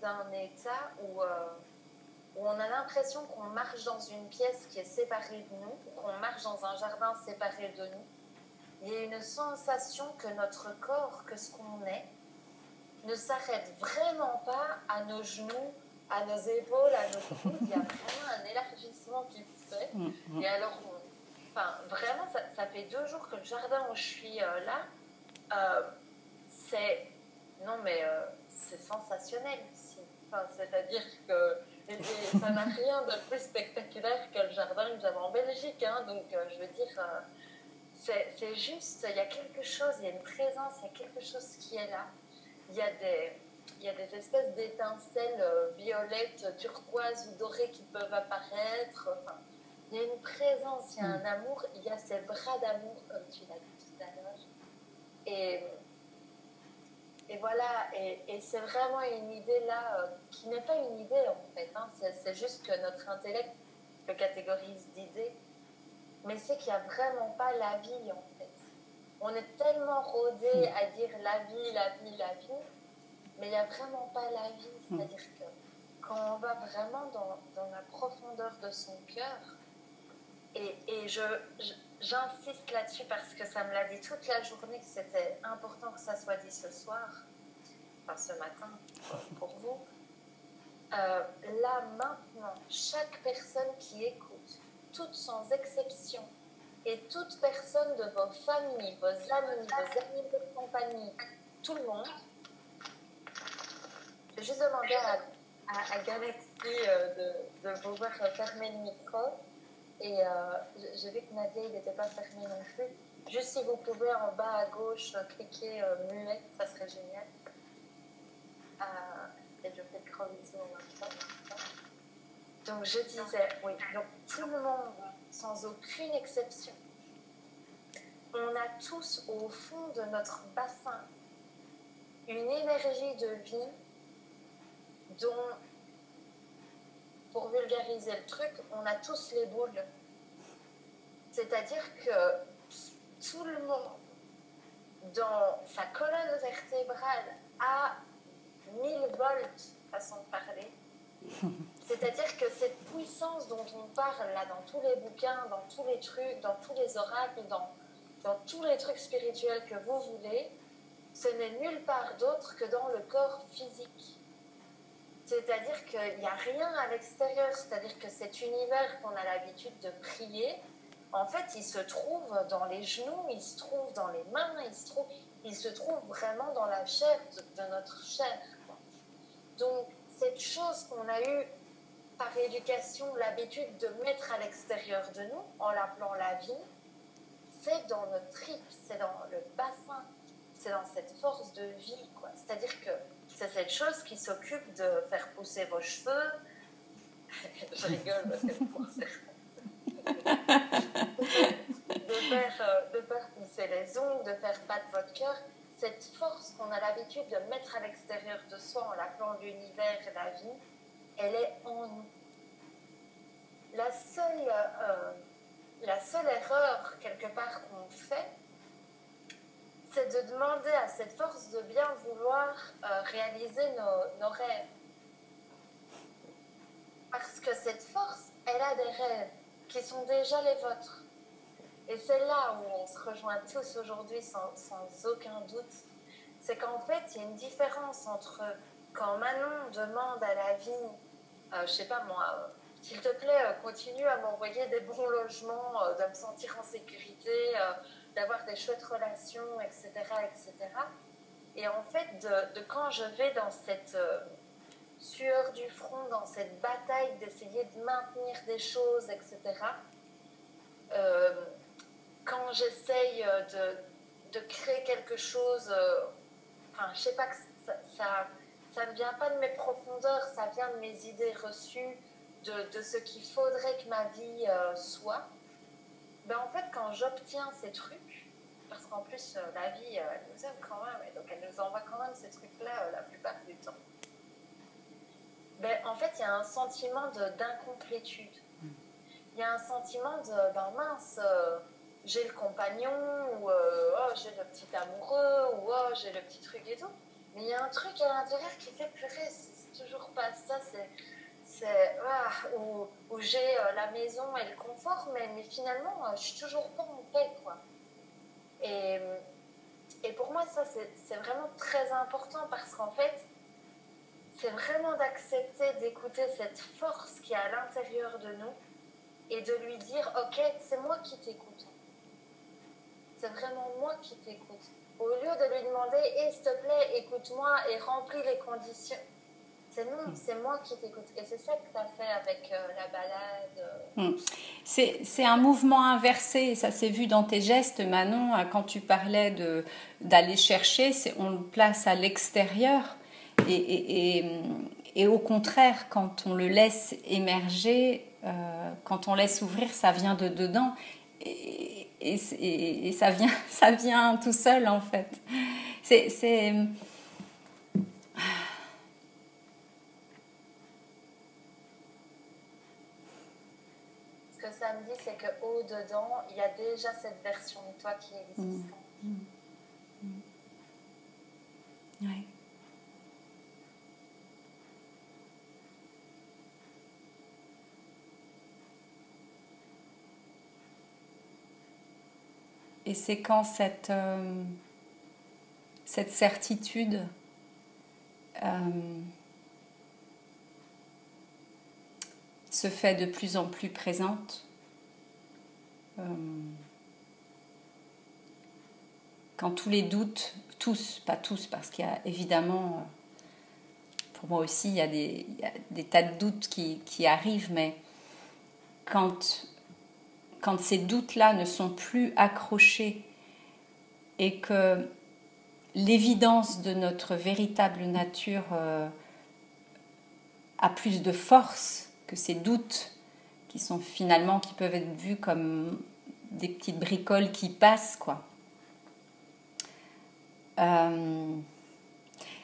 d'un état où on a l'impression qu'on marche dans une pièce qui est séparée de nous, ou qu'on marche dans un jardin séparé de nous. Il y a une sensation que notre corps, que ce qu'on est, ne s'arrête vraiment pas à nos genoux, à nos épaules, à nos coudes. Il y a vraiment un élargissement qui se fait. Et alors, vraiment, ça fait 2 jours que le jardin où je suis là, c'est... Non, mais c'est sensationnel ici. C'est-à-dire que ça n'a rien de plus spectaculaire que le jardin que j'avais en Belgique. Hein, donc, je veux dire, c'est juste, il y a quelque chose, il y a une présence, il y a quelque chose qui est là. Il y a des espèces d'étincelles violettes, turquoises ou dorées qui peuvent apparaître. Enfin, il y a une présence, il y a un amour, il y a ces bras d'amour, comme tu l'as dit tout à l'heure. Et voilà, et c'est vraiment une idée là, qui n'est pas une idée en fait, hein, c'est juste que notre intellect le catégorise d'idées, mais c'est qu'il n'y a vraiment pas la vie en fait. On est tellement rodé à dire la vie, la vie, la vie, mais il n'y a vraiment pas la vie. C'est-à-dire que quand on va vraiment dans la profondeur de son cœur, et j'insiste là-dessus parce que ça me l'a dit toute la journée que c'était important que ça soit dit ce soir, enfin ce matin pour vous, là maintenant, chaque personne qui écoute, toutes sans exception, et toute personne de vos familles, vos amis de compagnie, tout le monde, je vais juste demander à Galaxy de pouvoir fermer le micro. Et j'ai vu que Nadia, il n'était pas fermé non plus. Juste si vous pouvez en bas à gauche cliquer muet, ça serait génial. Et je fais le gros bisou en même temps. Donc je disais, oui, donc tout le monde, sans aucune exception, on a tous au fond de notre bassin une énergie de vie dont, pour vulgariser le truc, on a tous les boules. C'est-à-dire que tout le monde, dans sa colonne vertébrale, a 1000 volts, façon de parler. C'est-à-dire que cette puissance dont on parle là dans tous les bouquins, dans tous les trucs, dans tous les oracles, dans tous les trucs spirituels que vous voulez, ce n'est nulle part d'autre que dans le corps physique. C'est-à-dire qu'il n'y a rien à l'extérieur, c'est-à-dire que cet univers qu'on a l'habitude de prier, en fait, il se trouve dans les genoux, il se trouve dans les mains, il se trouve vraiment dans la chair de notre chair. Donc, cette chose qu'on a eue par éducation l'habitude de mettre à l'extérieur de nous, en l'appelant la vie, c'est dans notre tripes, c'est dans le bassin, c'est dans cette force de vie, quoi. C'est-à-dire que c'est cette chose qui s'occupe de faire pousser vos cheveux. Je rigole parce que pour de faire pousser les ongles, de faire battre votre cœur, cette force qu'on a l'habitude de mettre à l'extérieur de soi en l'appelant l'univers et la vie, elle est en nous. La seule erreur, quelque part, qu'on fait, c'est de demander à cette force de bien vouloir réaliser nos rêves. Parce que cette force, elle a des rêves qui sont déjà les vôtres. Et c'est là où on se rejoint tous aujourd'hui sans aucun doute. C'est qu'en fait, il y a une différence entre quand Manon demande à la vie, je sais pas moi, s'il te plaît, continue à m'envoyer des bons logements, de me sentir en sécurité, d'avoir des chouettes relations, etc., etc. Et en fait, de quand je vais dans cette sueur du front, dans cette bataille d'essayer de maintenir des choses, etc., quand j'essaye de créer quelque chose, je sais pas, que ça ne vient pas de mes profondeurs, ça vient de mes idées reçues, de ce qu'il faudrait que ma vie soit. Ben en fait, quand j'obtiens ces trucs, parce qu'en plus, la vie, elle nous aime quand même, et donc elle nous envoie quand même ces trucs-là la plupart du temps. Ben, en fait, il y a un sentiment d'incomplétude. Il y a un sentiment de, ben mince, j'ai le compagnon, ou oh, j'ai le petit amoureux, ou oh, j'ai le petit truc et tout. Mais il y a un truc à l'intérieur qui fait purée, toujours pas ça. Où j'ai la maison et le confort, mais finalement, je suis toujours pas en paix, quoi. Et, et pour moi, ça, c'est vraiment très important parce qu'en fait, c'est vraiment d'accepter, d'écouter cette force qui est à l'intérieur de nous et de lui dire, ok, c'est moi qui t'écoute. C'est vraiment moi qui t'écoute. Au lieu de lui demander, s'il te plaît, écoute-moi et remplis les conditions. C'est non, c'est moi qui t'écoute. Et c'est ça que tu as fait avec la balade. C'est un mouvement inversé, ça s'est vu dans tes gestes, Manon, quand tu parlais d'aller chercher, on le place à l'extérieur et au contraire, quand on le laisse émerger, quand on laisse ouvrir, ça vient de dedans et ça vient tout seul en fait. C'est Ce que ça me dit, c'est qu'au-dedans, il y a déjà cette version de toi qui existe. Ouais. Et c'est quand cette certitude se fait de plus en plus présente, quand tous les doutes, pas tous, parce qu'il y a évidemment, pour moi aussi, il y a des tas de doutes qui arrivent, mais quand ces doutes-là ne sont plus accrochés et que l'évidence de notre véritable nature a plus de force que ces doutes qui peuvent être vus comme des petites bricoles qui passent, quoi.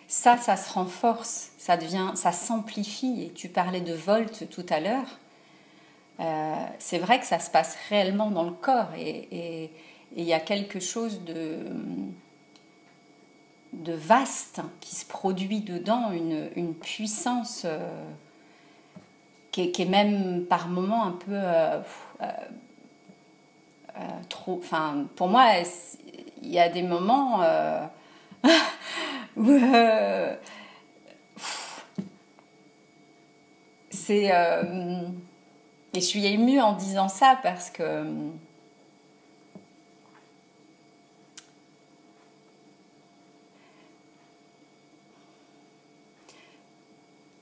Ça se renforce, ça s'amplifie. Et tu parlais de volt tout à l'heure. C'est vrai que ça se passe réellement dans le corps et il y a quelque chose de vaste qui se produit dedans, une puissance qui est même par moments un peu trop. Enfin, pour moi, il y a des moments où c'est et je suis émue en disant ça parce que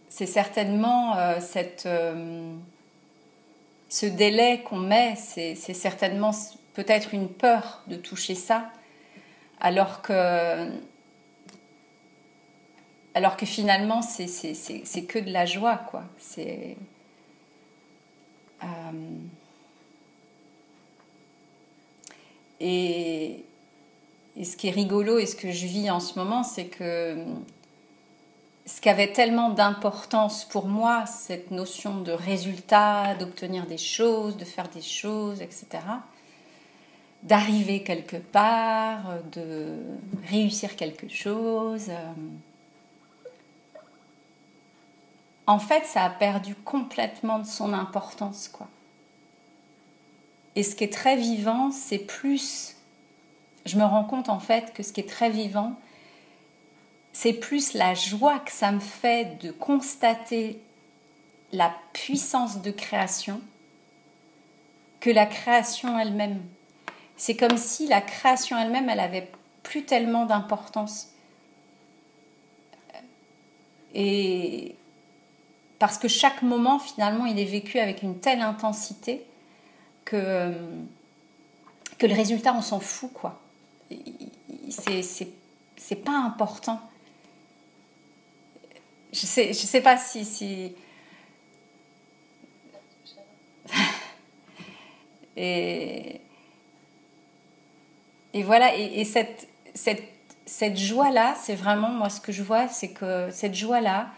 c'est certainement ce délai qu'on met, c'est certainement peut-être une peur de toucher ça, alors que finalement c'est que de la joie, quoi. Et ce qui est rigolo et ce que je vis en ce moment, c'est que ce qui avait tellement d'importance pour moi, cette notion de résultat, d'obtenir des choses, de faire des choses, etc., d'arriver quelque part, de réussir quelque chose, en fait, ça a perdu complètement de son importance, quoi. Et ce qui est très vivant, c'est plus... Je me rends compte, en fait, que ce qui est très vivant, c'est plus la joie que ça me fait de constater la puissance de création que la création elle-même. C'est comme si la création elle-même, elle avait plus tellement d'importance. Et parce que chaque moment, finalement, il est vécu avec une telle intensité que le résultat, on s'en fout, quoi. C'est pas important. Je sais pas si... et voilà, et cette joie-là, c'est vraiment, moi, ce que je vois, c'est que cette joie-là,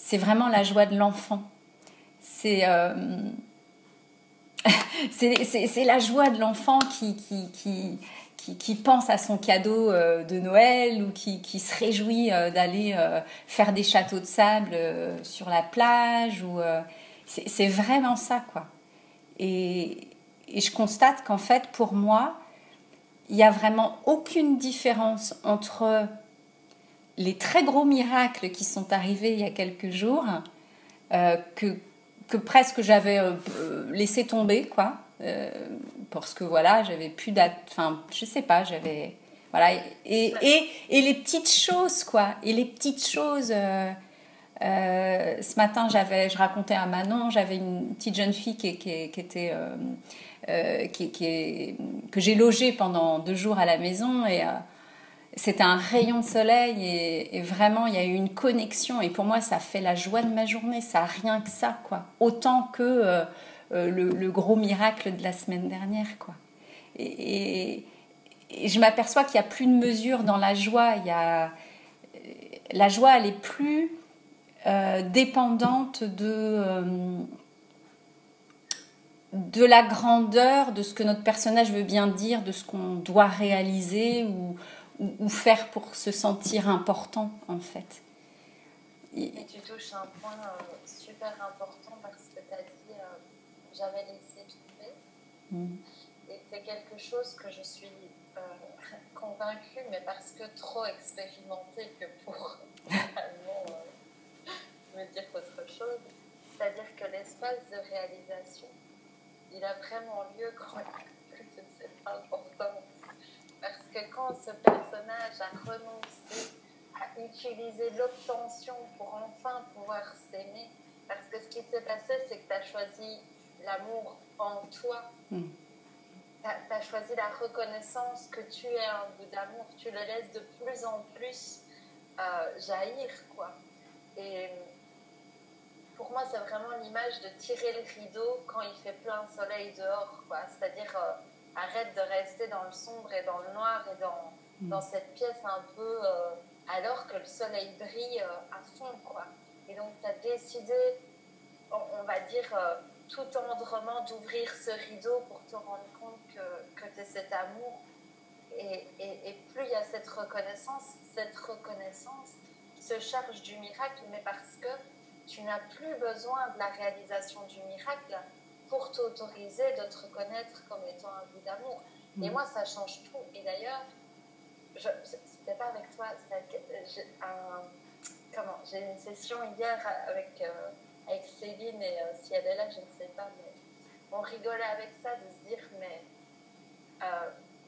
c'est vraiment la joie de l'enfant. C'est la joie de l'enfant qui qui pense à son cadeau de Noël ou qui se réjouit d'aller faire des châteaux de sable sur la plage. C'est vraiment ça, quoi. Et je constate qu'en fait, pour moi, il n'y a vraiment aucune différence entre les très gros miracles qui sont arrivés il y a quelques jours, que presque j'avais laissé tomber, quoi. Parce que voilà, j'avais plus enfin, je sais pas, j'avais. Voilà. Et les petites choses, quoi. Et les petites choses. Ce matin, je racontais à Manon, j'avais une petite jeune fille qui était. Que j'ai logée pendant 2 jours à la maison et c'était un rayon de soleil et vraiment il y a eu une connexion et pour moi ça fait la joie de ma journée, ça a rien que ça, quoi, autant que le gros miracle de la semaine dernière, quoi. Et je m'aperçois qu'il n'y a plus de mesure dans la joie. La joie, elle est plus dépendante de la grandeur, de ce que notre personnage veut bien dire, de ce qu'on doit réaliser ou faire pour se sentir important, en fait. Et tu touches un point super important parce que tu as dit j'avais laissé tomber. Et c'est quelque chose que je suis convaincue, mais parce que trop expérimentée que pour finalement me dire autre chose. C'est-à-dire que l'espace de réalisation, il a vraiment lieu quand il n'y a plus de cette importance. Parce que quand ce personnage a renoncé à utiliser l'obtention pour enfin pouvoir s'aimer, parce que ce qui s'est passé, c'est que tu as choisi l'amour en toi. Tu as choisi la reconnaissance que tu es un bout d'amour. Tu le laisses de plus en plus jaillir, quoi. Et pour moi, c'est vraiment l'image de tirer le rideau quand il fait plein soleil dehors, quoi. C'est-à-dire, arrête de rester dans le sombre et dans le noir et dans cette pièce un peu alors que le soleil brille à fond, quoi. Et donc, tu as décidé, on va dire, tout tendrement d'ouvrir ce rideau pour te rendre compte que tu es cet amour. Et plus il y a cette reconnaissance se charge du miracle, mais parce que tu n'as plus besoin de la réalisation du miracle pour t'autoriser de te reconnaître comme étant un bout d'amour. Et moi, ça change tout. Et d'ailleurs, c'était pas avec toi, j'ai une session hier avec Céline, et si elle est là, je ne sais pas, mais on rigolait avec ça, de se dire, mais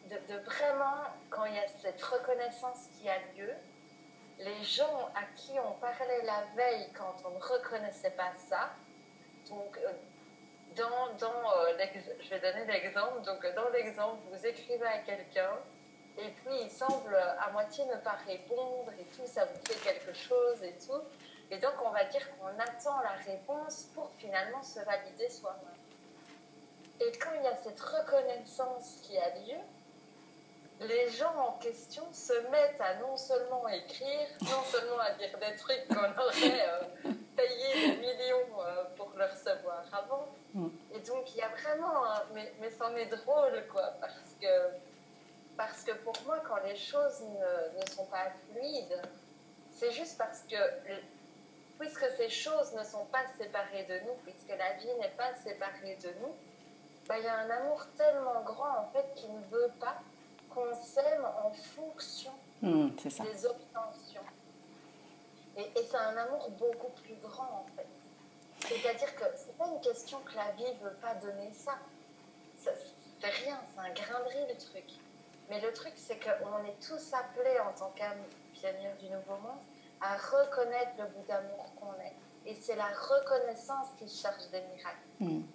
de vraiment, quand il y a cette reconnaissance qui a lieu, les gens à qui on parlait la veille quand on ne reconnaissait pas ça, donc je vais donner l'exemple, donc dans l'exemple, vous écrivez à quelqu'un et puis il semble à moitié ne pas répondre et tout, ça vous fait quelque chose et tout, et donc on va dire qu'on attend la réponse pour finalement se valider soi-même. Et quand il y a cette reconnaissance qui a lieu, les gens en question se mettent à non seulement écrire, non seulement à dire des trucs qu'on aurait payé des millions pour le recevoir avant. Et donc il y a vraiment, mais c'en est drôle, quoi, parce que pour moi, quand les choses ne sont pas fluides, c'est juste parce que puisque ces choses ne sont pas séparées de nous, puisque la vie n'est pas séparée de nous, il y a un amour tellement grand en fait qui ne veut pas qu'on s'aime en fonction des obtentions. Et c'est un amour beaucoup plus grand, en fait. C'est-à-dire que c'est pas une question que la vie veut pas donner ça. C'est rien, c'est un grain de riz, le truc. Mais le truc, c'est qu'on est tous appelés, en tant qu'âme pionnière du Nouveau Monde, à reconnaître le bout d'amour qu'on est. Et c'est la reconnaissance qui charge des miracles.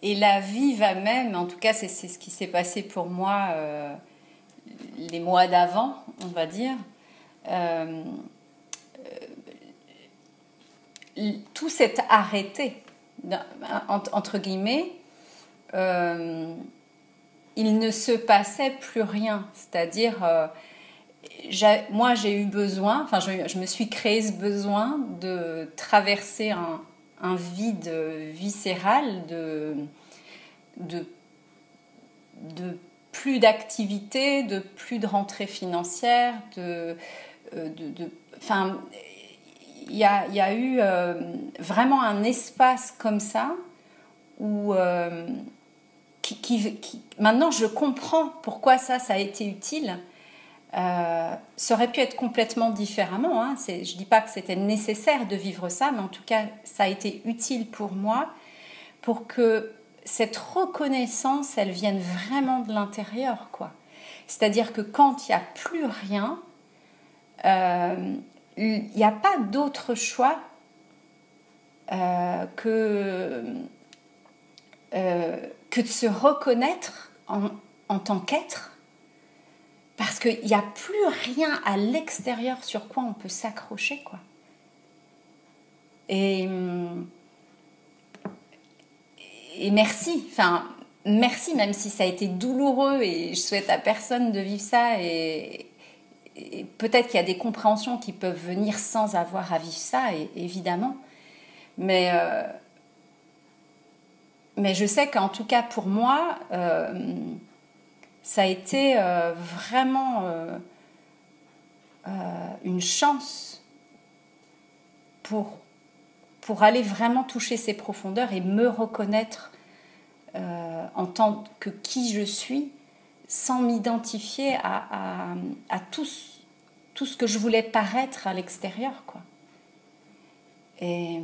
Et la vie va même, en tout cas c'est ce qui s'est passé pour moi les mois d'avant, on va dire, tout s'est arrêté, entre guillemets, il ne se passait plus rien, c'est-à-dire moi j'ai eu besoin, enfin je me suis créé ce besoin de traverser un vide viscéral, de plus d'activité, de plus de rentrée financière, enfin, il y a eu vraiment un espace comme ça où maintenant je comprends pourquoi ça a été utile. Ça aurait pu être complètement différemment, hein. Je ne dis pas que c'était nécessaire de vivre ça, mais en tout cas ça a été utile pour moi pour que cette reconnaissance elle vienne vraiment de l'intérieur, quoi. C'est-à-dire que quand il n'y a plus rien, il n'y a pas d'autre choix que de se reconnaître en tant qu'être, parce qu'il n'y a plus rien à l'extérieur sur quoi on peut s'accrocher, quoi. Et merci, merci, même si ça a été douloureux, et je souhaite à personne de vivre ça, et peut-être qu'il y a des compréhensions qui peuvent venir sans avoir à vivre ça, évidemment. Mais je sais qu'en tout cas pour moi, ça a été vraiment une chance pour aller vraiment toucher ces profondeurs et me reconnaître en tant que qui je suis, sans m'identifier à tout ce que je voulais paraître à l'extérieur, quoi. Mais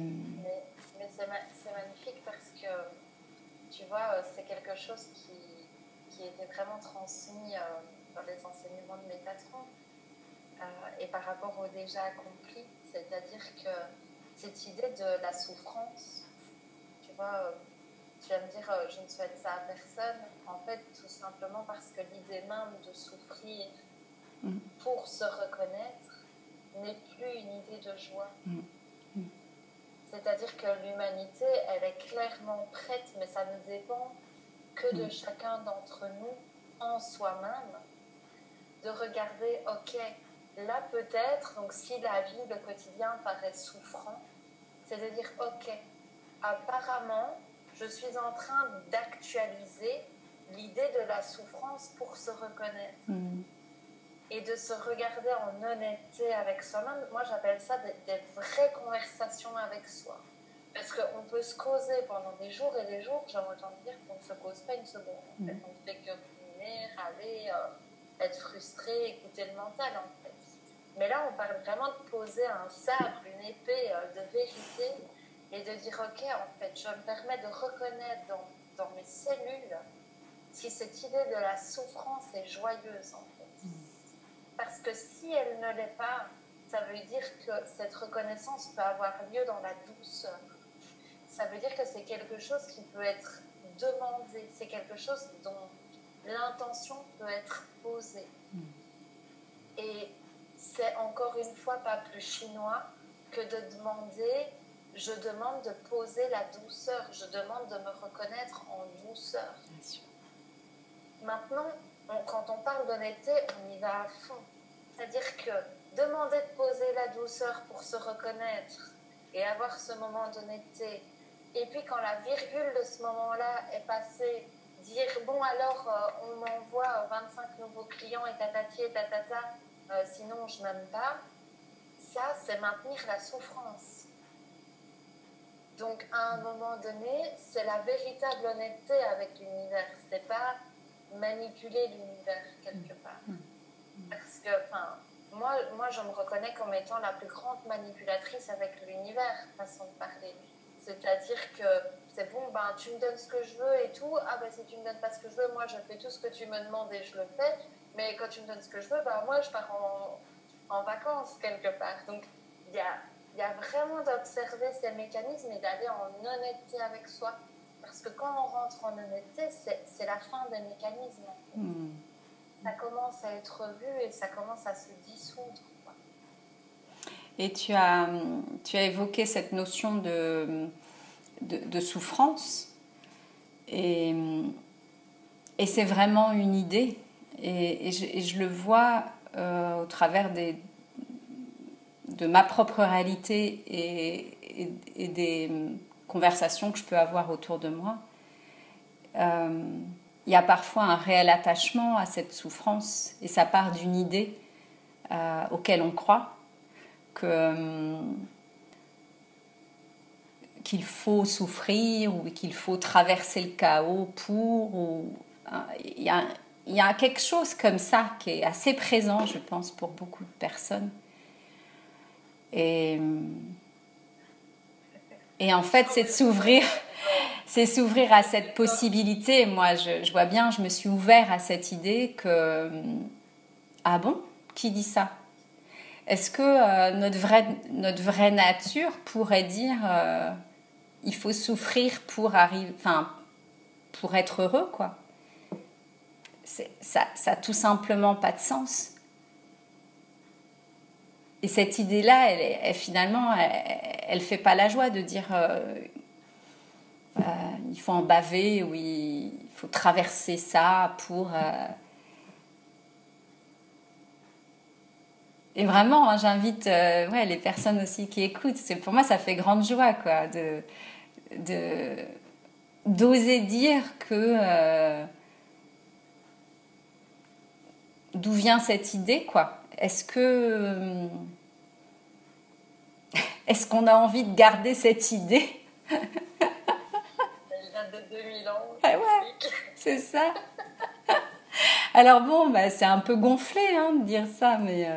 c'est magnifique parce que, tu vois, c'est quelque chose qui était vraiment transmis dans les enseignements de Métatron et par rapport au déjà accompli, c'est-à-dire que cette idée de la souffrance, tu vois, tu vas me dire, je ne souhaite ça à personne, en fait, tout simplement parce que l'idée même de souffrir pour se reconnaître n'est plus une idée de joie. C'est-à-dire que l'humanité, elle est clairement prête, mais ça ne dépend que de chacun d'entre nous, en soi-même, de regarder, ok, là peut-être, donc si la vie, le quotidien paraît souffrant, c'est de dire, ok, apparemment, je suis en train d'actualiser l'idée de la souffrance pour se reconnaître. Et de se regarder en honnêteté avec soi-même. Moi, j'appelle ça des vraies conversations avec soi. Parce qu'on peut se causer pendant des jours et des jours, j'ai envie de dire qu'on ne se cause pas une seconde. En fait, on ne fait que ruminer, râler, être frustré, écouter le mental, en fait. Mais là, on parle vraiment de poser un sabre, une épée de vérité et de dire, ok, en fait, je me permets de reconnaître dans mes cellules si cette idée de la souffrance est joyeuse, en fait. Parce que si elle ne l'est pas, ça veut dire que cette reconnaissance peut avoir lieu dans la douceur. Ça veut dire que c'est quelque chose qui peut être demandé, c'est quelque chose dont l'intention peut être posée. Et c'est encore une fois pas plus chinois que de demander, je demande de poser la douceur, je demande de me reconnaître en douceur. Bien sûr. Maintenant, quand on parle d'honnêteté, on y va à fond. C'est-à-dire que demander de poser la douceur pour se reconnaître et avoir ce moment d'honnêteté, et puis quand la virgule de ce moment-là est passée, dire bon alors on m'envoie 25 nouveaux clients et tatati et tatata, sinon je m'aime pas, ça c'est maintenir la souffrance. Donc à un moment donné, c'est la véritable honnêteté avec l'univers, c'est pas manipuler l'univers quelque part. Parce que, moi, je me reconnais comme étant la plus grande manipulatrice avec l'univers, façon de parler. C'est-à-dire que c'est bon, tu me donnes ce que je veux et tout. Ah, si tu me donnes pas ce que je veux, moi, je fais tout ce que tu me demandes et je le fais. Mais quand tu me donnes ce que je veux, moi, je pars en vacances quelque part. Donc, il y a vraiment d'observer ces mécanismes et d'aller en honnêteté avec soi. Parce que quand on rentre en honnêteté, c'est la fin des mécanismes. Ça commence à être vu et ça commence à se dissoudre, quoi. Et tu as évoqué cette notion de souffrance et c'est vraiment une idée et je le vois au travers de ma propre réalité et des conversations que je peux avoir autour de moi. il y a parfois un réel attachement à cette souffrance et ça part d'une idée auquel on croit qu'il faut souffrir ou qu'il faut traverser le chaos il y a quelque chose comme ça qui est assez présent, je pense, pour beaucoup de personnes. Et en fait, c'est s'ouvrir à cette possibilité. Moi, je vois bien, je me suis ouvert à cette idée que... Ah bon? Qui dit ça? Est-ce que notre vraie nature pourrait dire il faut souffrir pour être heureux, quoi? Ça a tout simplement pas de sens. Et cette idée-là, finalement, elle fait pas la joie de dire il faut en baver ou il faut traverser ça pour... Et vraiment, hein, j'invite les personnes aussi qui écoutent. Pour moi, ça fait grande joie, quoi, d'oser dire que d'où vient cette idée, quoi. Est-ce qu'on a envie de garder cette idée? Elle date de 2000 ans. Ah ouais, c'est ça. Alors bon, c'est un peu gonflé de dire ça, mais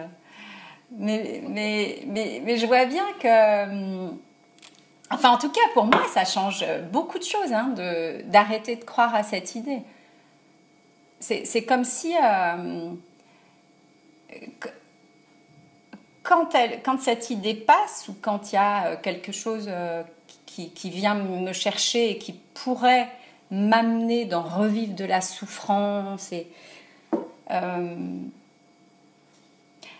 je vois bien que... Enfin, en tout cas, pour moi, ça change beaucoup de choses d'arrêter de croire à cette idée. C'est comme si... quand cette idée passe ou quand il y a quelque chose qui vient me chercher et qui pourrait m'amener dans revivre de la souffrance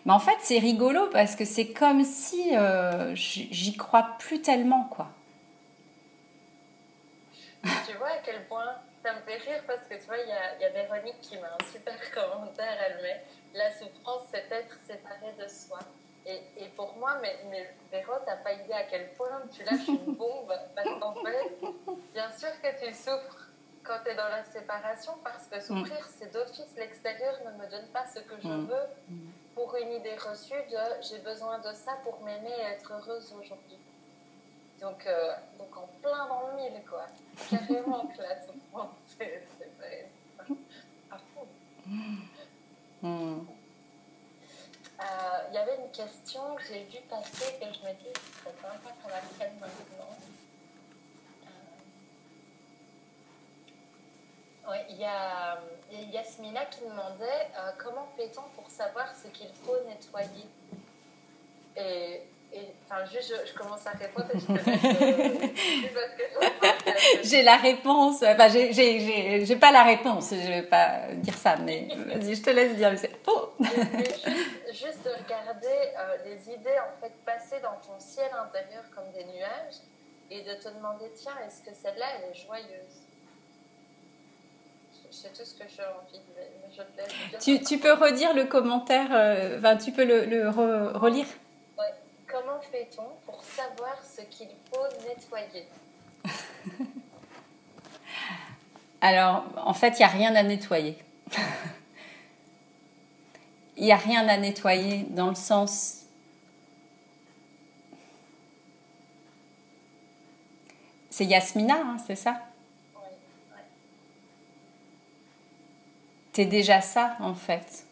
mais en fait c'est rigolo parce que c'est comme si j'y crois plus tellement, quoi. Tu vois à quel point ça me fait rire parce que tu vois il y a Véronique qui met un super commentaire. Elle met la souffrance c'est être séparé de soi. Et pour moi, mais Véro, t'as pas idée à quel point tu lâches une bombe. Parce qu'en fait, bien sûr que tu souffres quand tu es dans la séparation, parce que souffrir, c'est d'office. L'extérieur ne me donne pas ce que je veux pour une idée reçue de j'ai besoin de ça pour m'aimer et être heureuse aujourd'hui. Donc en plein dans le mille, quoi. Carrément que la souffrance, c'est à fond. Il y avait une question que j'ai vue passer que je me dis que ce serait sympa qu'on la prenne maintenant. Il y a Yasmina qui demandait comment fait-on pour savoir ce qu'il faut nettoyer. Je commence à répondre et je te laisse. J'ai la réponse. Enfin, j'ai pas la réponse. Je vais pas dire ça, mais vas-y, je te laisse dire. Juste de regarder les idées en fait passer dans ton ciel intérieur comme des nuages et de te demander tiens, est-ce que celle-là elle est joyeuse? C'est tout ce que j'ai envie de dire. Tu peux redire le commentaire. Tu peux le relire. Ouais. Comment fait-on pour savoir ce qu'il faut nettoyer? Alors, en fait, il n'y a rien à nettoyer. Il n'y a rien à nettoyer dans le sens... C'est Yasmina, c'est ça? Oui. Ouais. T'es déjà ça, en fait.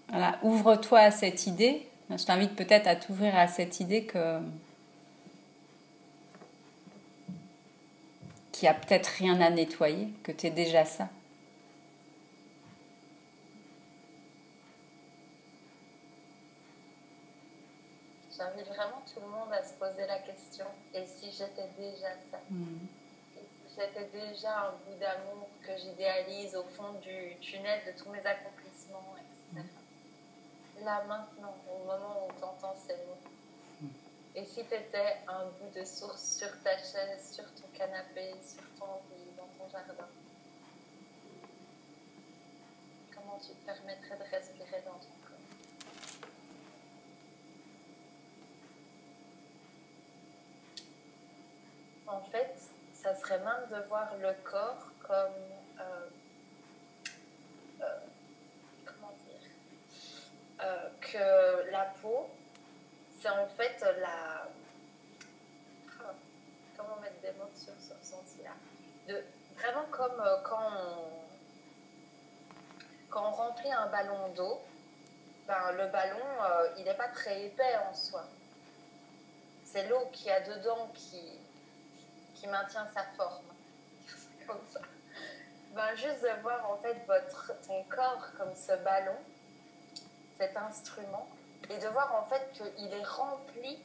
Voilà, ouvre-toi à cette idée. Je t'invite peut-être à t'ouvrir à cette idée qu'il n'y a peut-être rien à nettoyer, que tu es déjà ça. J'invite vraiment tout le monde à se poser la question. Et si j'étais déjà ça? Et si j'étais déjà un bout d'amour que j'idéalise au fond du tunnel de tous mes accomplissements, etc. Là, maintenant, au moment où tu entends ces mots. Et si tu étais un bout de source sur ta chaise, sur ton canapé, sur ton lit, dans ton jardin, comment tu te permettrais de respirer dans ton corps? en fait, ça serait même de voir le corps comme, comment dire, que la peau, c'est en fait la... Comment mettre des mots sur ce ressenti-là, vraiment comme quand on remplit un ballon d'eau, ben, le ballon, il n'est pas très épais en soi. C'est l'eau qu'il y a dedans qui maintient sa forme. Comme ça. Ben, juste de voir en fait ton corps comme ce ballon, cet instrument, et de voir en fait qu'il est rempli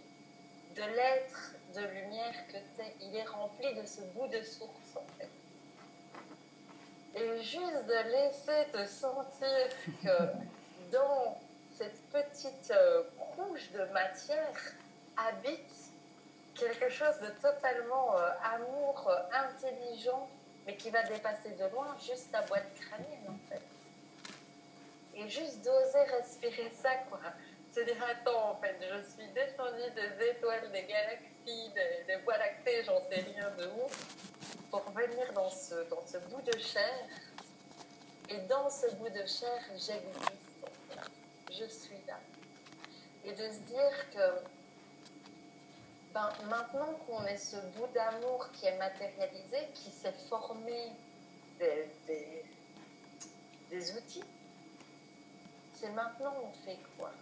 de l'être de lumière que t'es. Il est rempli de ce bout de source en fait. Et juste de laisser te sentir que dans cette petite couche de matière habite quelque chose de totalement amour, intelligent, mais qui va dépasser de loin juste ta boîte crânienne en fait. Et juste d'oser respirer ça, quoi. Se dire, attends, en fait, je suis descendue des étoiles, des galaxies, des voies lactées, j'en sais rien de où, pour venir dans ce bout de chair. Et dans ce bout de chair, j'existe. Je suis là. Et de se dire que maintenant qu'on est ce bout d'amour qui est matérialisé, qui s'est formé des outils, c'est maintenant on fait quoi?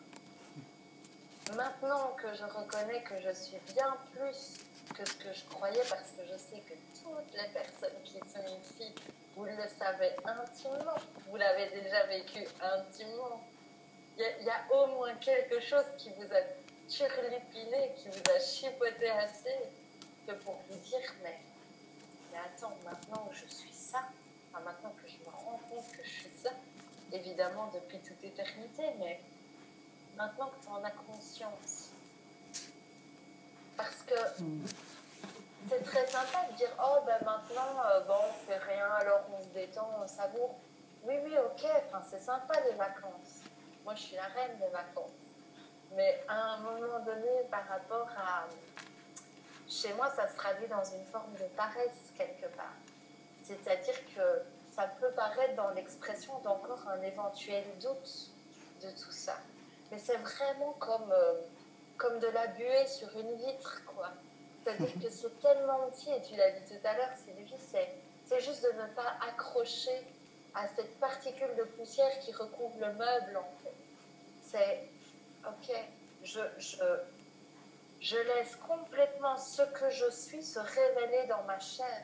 Maintenant que je reconnais que je suis bien plus que ce que je croyais, parce que je sais que toutes les personnes qui sont ici, vous le savez intimement, vous l'avez déjà vécu intimement. Il y a au moins quelque chose qui vous a turlupiné, qui vous a chipoté assez, que pour vous dire, mais attends, maintenant je suis ça, enfin, maintenant que je me rends compte que je suis ça, évidemment depuis toute éternité, mais maintenant que tu en as conscience. Parce que c'est très sympa de dire, oh ben maintenant, on fait rien, alors on se détend, on savoure. Oui, ok, enfin, c'est sympa les vacances. Moi, je suis la reine des vacances. Mais à un moment donné, par rapport à... Chez moi, ça se traduit dans une forme de paresse, quelque part. C'est-à-dire que ça peut paraître dans l'expression d'encore un éventuel doute de tout ça. Mais c'est vraiment comme de la buée sur une vitre, quoi. C'est-à-dire que c'est tellement petit, et tu l'as dit tout à l'heure, Sylvie, c'est juste de ne pas accrocher à cette particule de poussière qui recouvre le meuble, en fait. C'est, ok, je laisse complètement ce que je suis se révéler dans ma chair.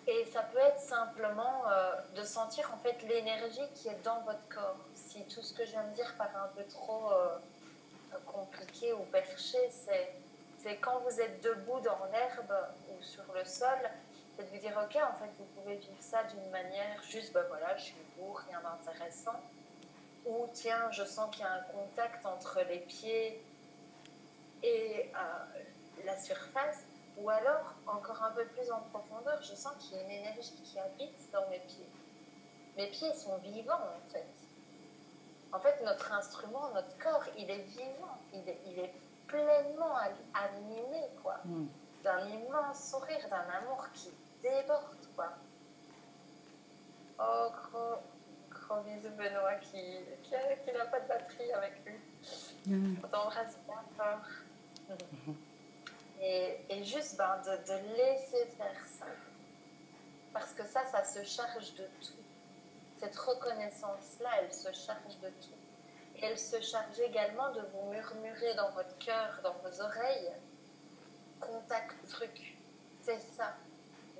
Et ça peut être simplement de sentir en fait l'énergie qui est dans votre corps. Si tout ce que je viens de dire paraît un peu trop compliqué ou perché, c'est quand vous êtes debout dans l'herbe ou sur le sol, c'est de vous dire ok, en fait vous pouvez vivre ça d'une manière juste, ben voilà, je suis debout, rien d'intéressant. Ou tiens, je sens qu'il y a un contact entre les pieds et la surface. Ou alors, encore un peu plus en profondeur, je sens qu'il y a une énergie qui habite dans mes pieds. Mes pieds sont vivants, en fait. En fait, notre instrument, notre corps, il est vivant. Il est pleinement animé, quoi. D'un immense sourire, d'un amour qui déborde, quoi. Oh, gros bisous, Benoît, qui n'a pas de batterie avec lui. On t'embrasse bien fort. Et juste de laisser faire ça. Parce que ça se charge de tout. Cette reconnaissance-là, elle se charge de tout. Et elle se charge également de vous murmurer dans votre cœur, dans vos oreilles. Contact truc, c'est ça.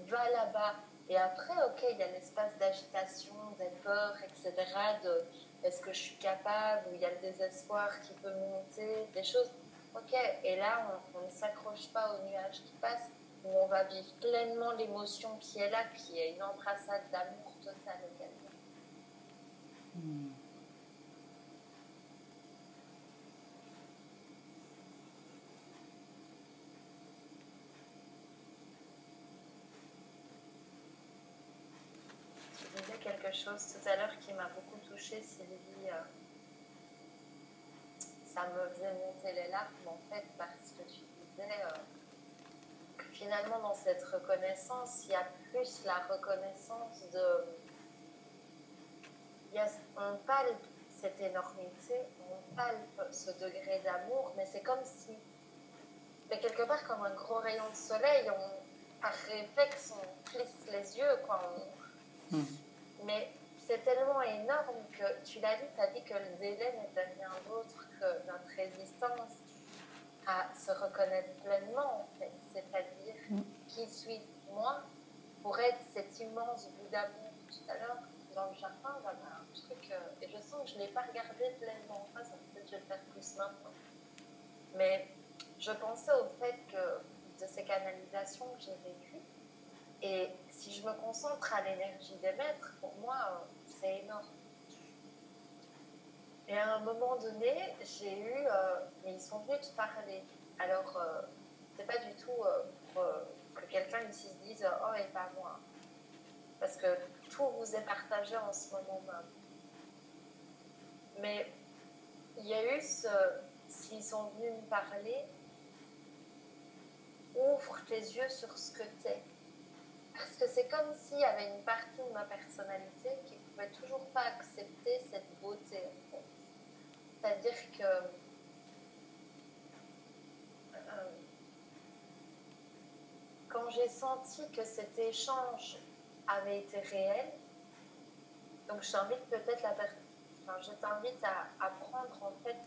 Va là-bas. Et après, ok, il y a l'espace d'agitation, des peurs, etc. De est-ce que je suis capable, ou il y a le désespoir qui peut monter, des choses. Ok, et là, on ne s'accroche pas au nuage qui passe, où on va vivre pleinement l'émotion qui est là, qui est une embrassade d'amour total également. Tu disais quelque chose tout à l'heure qui m'a beaucoup touchée, Sylvie. Ça me faisait monter les larmes, en fait, parce que tu disais que finalement dans cette reconnaissance, il y a plus la reconnaissance de... On palpe cette énormité, on palpe ce degré d'amour, mais c'est comme si, mais quelque part comme un gros rayon de soleil, par réflexe, on plisse les yeux, quoi. Mais c'est tellement énorme que, tu l'as dit, tu as dit que le délai n'était rien d'autre que notre résistance à se reconnaître pleinement, en fait. C'est-à-dire, qui suis-moi pour être cet immense bout d'amour. Tout à l'heure, dans le jardin, j'avais un truc, et je sens que je ne l'ai pas regardé pleinement. Enfin, ça peut-être que je vais le faire plus maintenant. Mais je pensais au fait que de ces canalisations que j'ai vécues, et si je me concentre à l'énergie des maîtres, pour moi, c'est énorme. Et à un moment donné, j'ai eu... mais ils sont venus te parler. Alors, c'est pas du tout pour que quelqu'un ici se dise « Oh, et pas moi ». Parce que tout vous est partagé en ce moment même. Mais il y a eu s'ils sont venus me parler, ouvre tes yeux sur ce que t'es. Parce que c'est comme s'il y avait une partie de ma personnalité qui ne pouvait toujours pas accepter cette beauté, en fait. C'est-à-dire que quand j'ai senti que cet échange avait été réel, donc je t'invite peut-être je t'invite à prendre en fait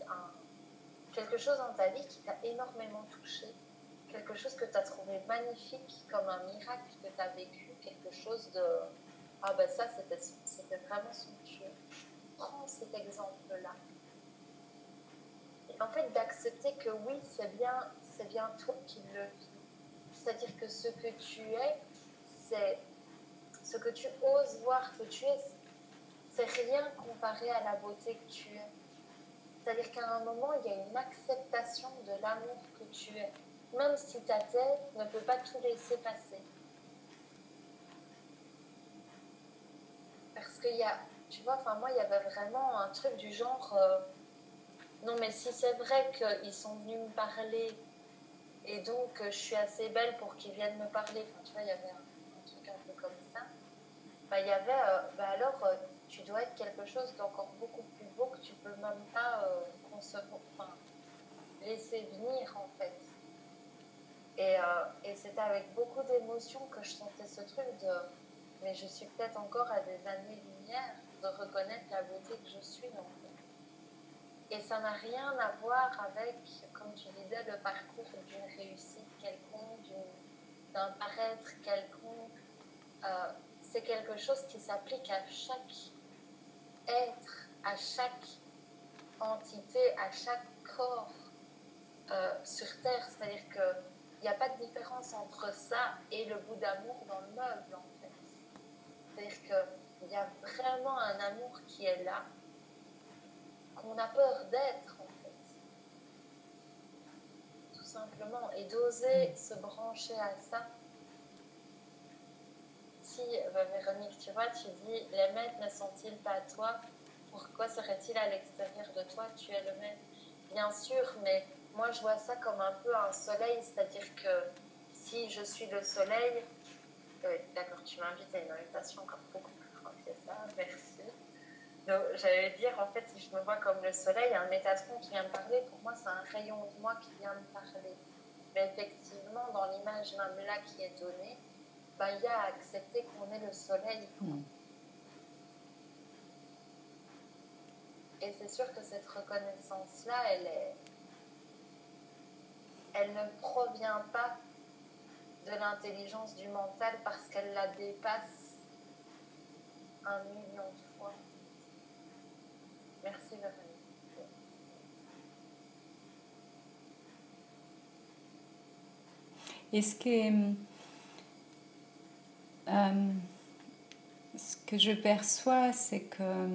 quelque chose dans ta vie qui t'a énormément touché, quelque chose que tu as trouvé magnifique, comme un miracle que tu as vécu, quelque chose de « Ah ben ça, c'était vraiment somptueux ». Prends cet exemple-là. Et en fait, d'accepter que oui, c'est bien toi qui le vis. C'est-à-dire que ce que tu es, c'est ce que tu oses voir que tu es, c'est rien comparé à la beauté que tu es. C'est-à-dire qu'à un moment, il y a une acceptation de l'amour que tu es. Même si ta tête ne peut pas tout laisser passer. Parce qu'il y a, tu vois, moi, il y avait vraiment un truc du genre, non mais si c'est vrai qu'ils sont venus me parler, et donc je suis assez belle pour qu'ils viennent me parler, enfin tu vois, il y avait un truc un peu comme ça, il y avait, alors tu dois être quelque chose d'encore beaucoup plus beau que tu peux même pas concevoir, laisser venir en fait. Et c'était avec beaucoup d'émotion que je sentais ce truc de mais je suis peut-être encore à des années-lumière de reconnaître la beauté que je suis en fait. Et ça n'a rien à voir avec, comme tu disais, le parcours d'une réussite quelconque, d'un paraître quelconque. C'est quelque chose qui s'applique à chaque être, à chaque entité, à chaque corps sur Terre. C'est-à-dire qu'il n'y a pas de différence entre ça et le bout d'amour dans le meuble, en fait. C'est-à-dire qu'il y a vraiment un amour qui est là, qu'on a peur d'être, en fait. Tout simplement. Et d'oser se brancher à ça. Si, Véronique, tu vois, tu dis, les maîtres ne sont-ils pas à toi? Pourquoi seraient-ils à l'extérieur de toi? Tu es le maître. Bien sûr, mais moi, je vois ça comme un peu un soleil, c'est-à-dire que si je suis le soleil, d'accord, tu m'invites à une invitation encore beaucoup plus grande que ça, merci. Donc, j'allais dire, en fait, si je me vois comme le soleil, un métatron qui vient me parler, pour moi, c'est un rayon de moi qui vient me parler. Mais effectivement, dans l'image même là qui est donnée, il y a à accepter qu'on est le soleil. Et c'est sûr que cette reconnaissance-là, elle ne provient pas de l'intelligence du mental parce qu'elle la dépasse 1 million de fois. Merci Véronique. Et ce que je perçois, c'est que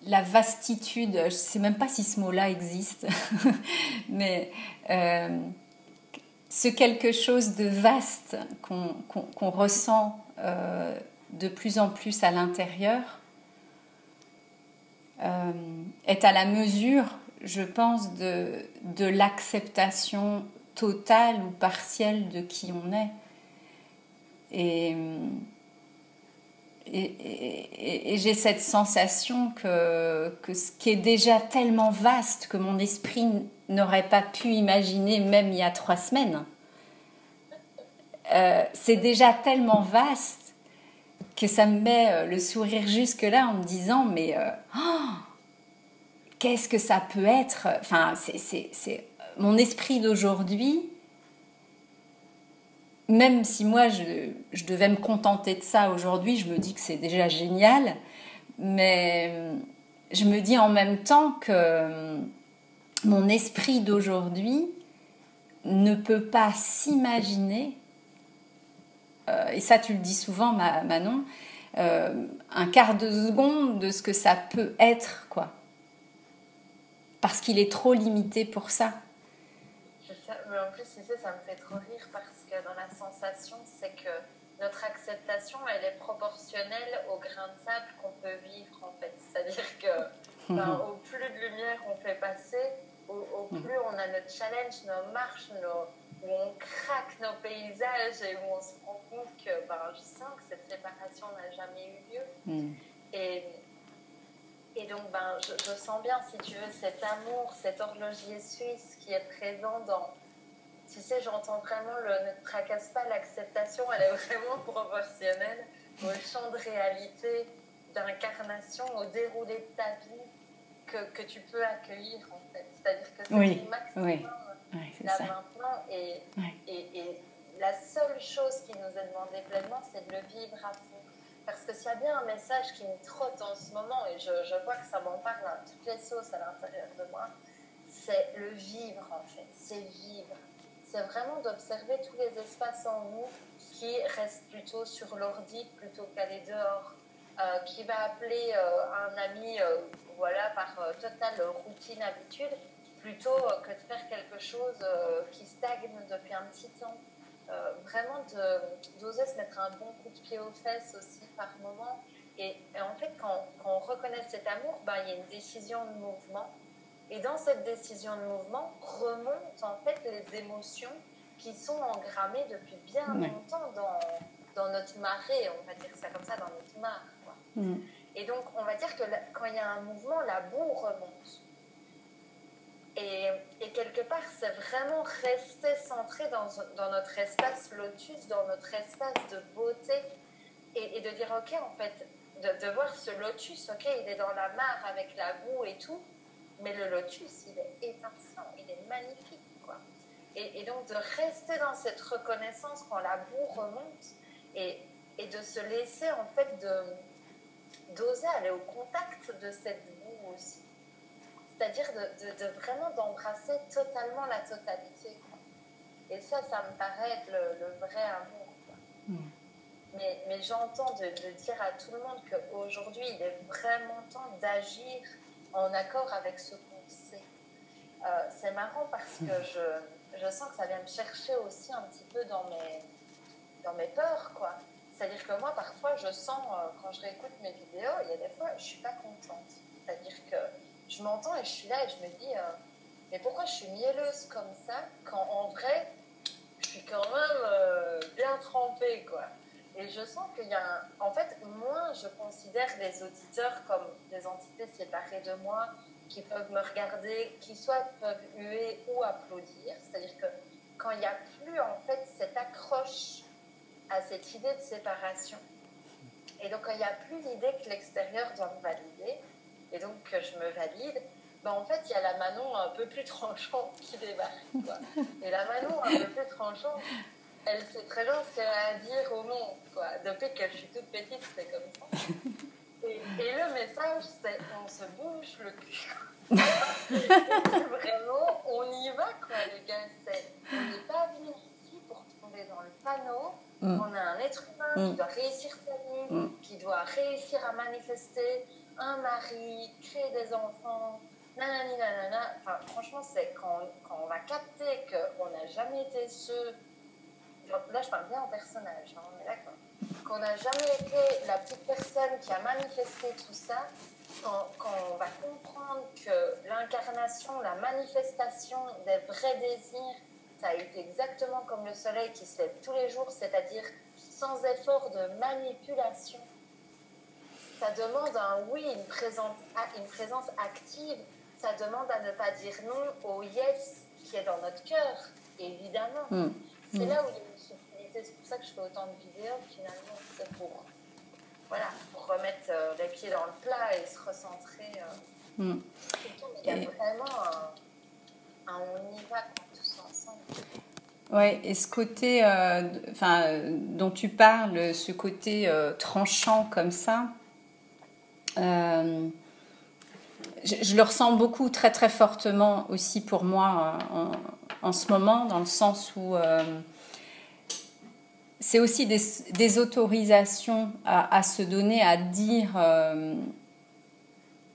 la vastitude, je ne sais même pas si ce mot-là existe, mais ce quelque chose de vaste qu'on ressent de plus en plus à l'intérieur, est à la mesure, je pense, de l'acceptation totale ou partielle de qui on est. Et j'ai cette sensation que ce qui est déjà tellement vaste que mon esprit n'aurait pas pu imaginer même il y a 3 semaines, c'est déjà tellement vaste que ça me met le sourire jusque-là en me disant mais qu'est-ce que ça peut être, enfin, c'est mon esprit d'aujourd'hui. Même si moi, je devais me contenter de ça aujourd'hui, je me dis que c'est déjà génial. Mais je me dis en même temps que mon esprit d'aujourd'hui ne peut pas s'imaginer, et ça tu le dis souvent Manon, un quart de seconde de ce que ça peut être, quoi. Parce qu'il est trop limité pour ça. Mais en plus, tu sais, ça me fait trop rire parce que dans la sensation, c'est que notre acceptation, elle est proportionnelle au grain de sable qu'on peut vivre, en fait. C'est-à-dire que au plus de lumière on fait passer, au plus on a notre challenge, nos marches, où on craque nos paysages et où on se rend compte que je sens que cette séparation n'a jamais eu lieu. Et donc, je sens bien, si tu veux, cet amour, cet horloger suisse qui est présent dans... Tu sais, j'entends vraiment ne te tracasse pas, l'acceptation, elle est vraiment proportionnelle au champ de réalité, d'incarnation, au déroulé de ta vie que tu peux accueillir, en fait. C'est-à-dire que c'est le maximum là maintenant. Et la seule chose qui nous est demandée pleinement, c'est de le vivre à fond. Parce que s'il y a bien un message qui me trotte en ce moment, et je vois que ça m'en parle à toutes les sauces à l'intérieur de moi, c'est le vivre, en fait. C'est vivre. C'est vraiment d'observer tous les espaces en nous qui restent plutôt sur l'ordi plutôt qu'aller dehors, qui va appeler un ami par totale routine, habitude, plutôt que de faire quelque chose qui stagne depuis un petit temps. Vraiment d'oser se mettre un bon coup de pied aux fesses aussi par moment. Et en fait, quand on reconnaît cet amour, il y a une décision de mouvement. Et dans cette décision de mouvement remontent en fait les émotions qui sont engrammées depuis bien longtemps dans notre marée, on va dire ça comme ça, dans notre mare, quoi. Et donc, on va dire que quand il y a un mouvement, la boue remonte. Et quelque part, c'est vraiment rester centré dans notre espace lotus, dans notre espace de beauté, et de dire, ok, en fait, de voir ce lotus, ok, il est dans la mare avec la boue et tout, mais le lotus, il est étincelant, il est magnifique, quoi. Et donc, de rester dans cette reconnaissance quand la boue remonte, et de se laisser, en fait, d'oser aller au contact de cette boue aussi. C'est-à-dire de vraiment d'embrasser totalement la totalité, quoi. Et ça me paraît être le vrai amour, quoi. Mais j'entends de dire à tout le monde qu'aujourd'hui, il est vraiment temps d'agir en accord avec ce qu'on sait. C'est marrant parce que je sens que ça vient me chercher aussi un petit peu dans mes peurs, quoi. C'est-à-dire que moi, parfois, je sens, quand je réécoute mes vidéos, il y a des fois, je ne suis pas contente. C'est-à-dire que je m'entends et je suis là et je me dis mais pourquoi je suis mielleuse comme ça quand en vrai je suis quand même bien trempée, quoi. Et je sens qu'il y a en fait, moi je considère les auditeurs comme des entités séparées de moi qui peuvent me regarder, qui soit peuvent huer ou applaudir. C'est-à-dire que quand il n'y a plus en fait cette accroche à cette idée de séparation, et donc quand il n'y a plus l'idée que l'extérieur doit me valider, et donc que je me valide, en fait, il y a la Manon un peu plus tranchante qui débarque, quoi. Et la Manon un peu plus tranchante, elle sait très bien ce qu'elle a à dire au monde, quoi. Depuis que je suis toute petite, c'est comme ça. Et le message, c'est on se bouge le cul. Vraiment, on y va, quoi, les gars. On n'est pas venu ici pour tomber dans le panneau. On a un être humain qui doit réussir sa vie, qui doit réussir à manifester un mari, créer des enfants, nanani nanana. Enfin, franchement, c'est quand on va capter qu'on n'a jamais été ceux... Là, je parle bien en personnage, hein, on est d'accord. qu'on n'a jamais été la petite personne qui a manifesté tout ça, quand on va comprendre que l'incarnation, la manifestation des vrais désirs, ça a été exactement comme le soleil qui se lève tous les jours, c'est-à-dire sans effort de manipulation. Ça demande un oui, une présence active. Ça demande à ne pas dire non au yes qui est dans notre cœur, évidemment. C'est là où il y a une subtilité. C'est pour ça que je fais autant de vidéos, finalement. C'est pour remettre les pieds dans le plat et se recentrer. Il y a vraiment un on y va tous ensemble. Ouais, et ce côté dont tu parles, ce côté tranchant comme ça, je le ressens beaucoup, très très fortement aussi pour moi en ce moment, dans le sens où c'est aussi des autorisations à se donner, à dire,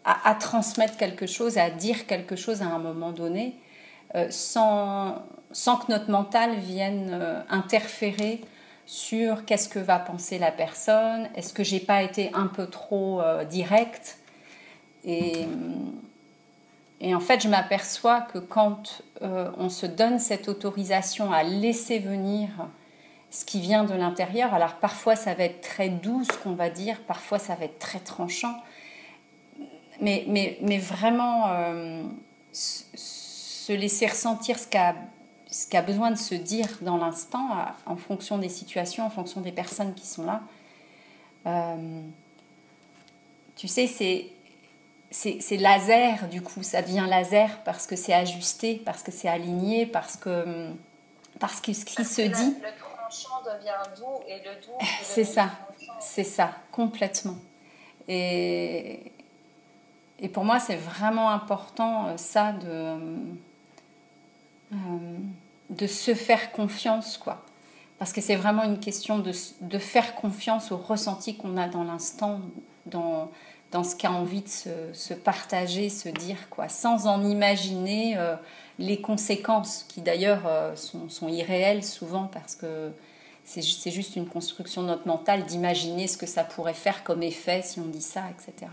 à transmettre quelque chose, à dire quelque chose à un moment donné, sans que notre mental vienne interférer sur qu'est-ce que va penser la personne, est-ce que j'ai pas été un peu trop directe, et en fait je m'aperçois que quand on se donne cette autorisation à laisser venir ce qui vient de l'intérieur, alors parfois ça va être très doux ce qu'on va dire, parfois ça va être très tranchant, mais vraiment se laisser ressentir ce qu'a besoin de se dire dans l'instant, en fonction des situations, en fonction des personnes qui sont là. Tu sais, c'est laser, du coup, ça devient laser parce que c'est ajusté, parce que c'est aligné, parce que ce qui se dit... Le tranchant devient doux et le doux... C'est ça, complètement. Et pour moi, c'est vraiment important, ça, de se faire confiance, quoi. Parce que c'est vraiment une question de faire confiance au ressenti qu'on a dans l'instant, dans ce qu'a envie de se partager, se dire, quoi, sans en imaginer les conséquences, qui d'ailleurs sont irréelles souvent, parce que c'est juste une construction de notre mental d'imaginer ce que ça pourrait faire comme effet si on dit ça, etc.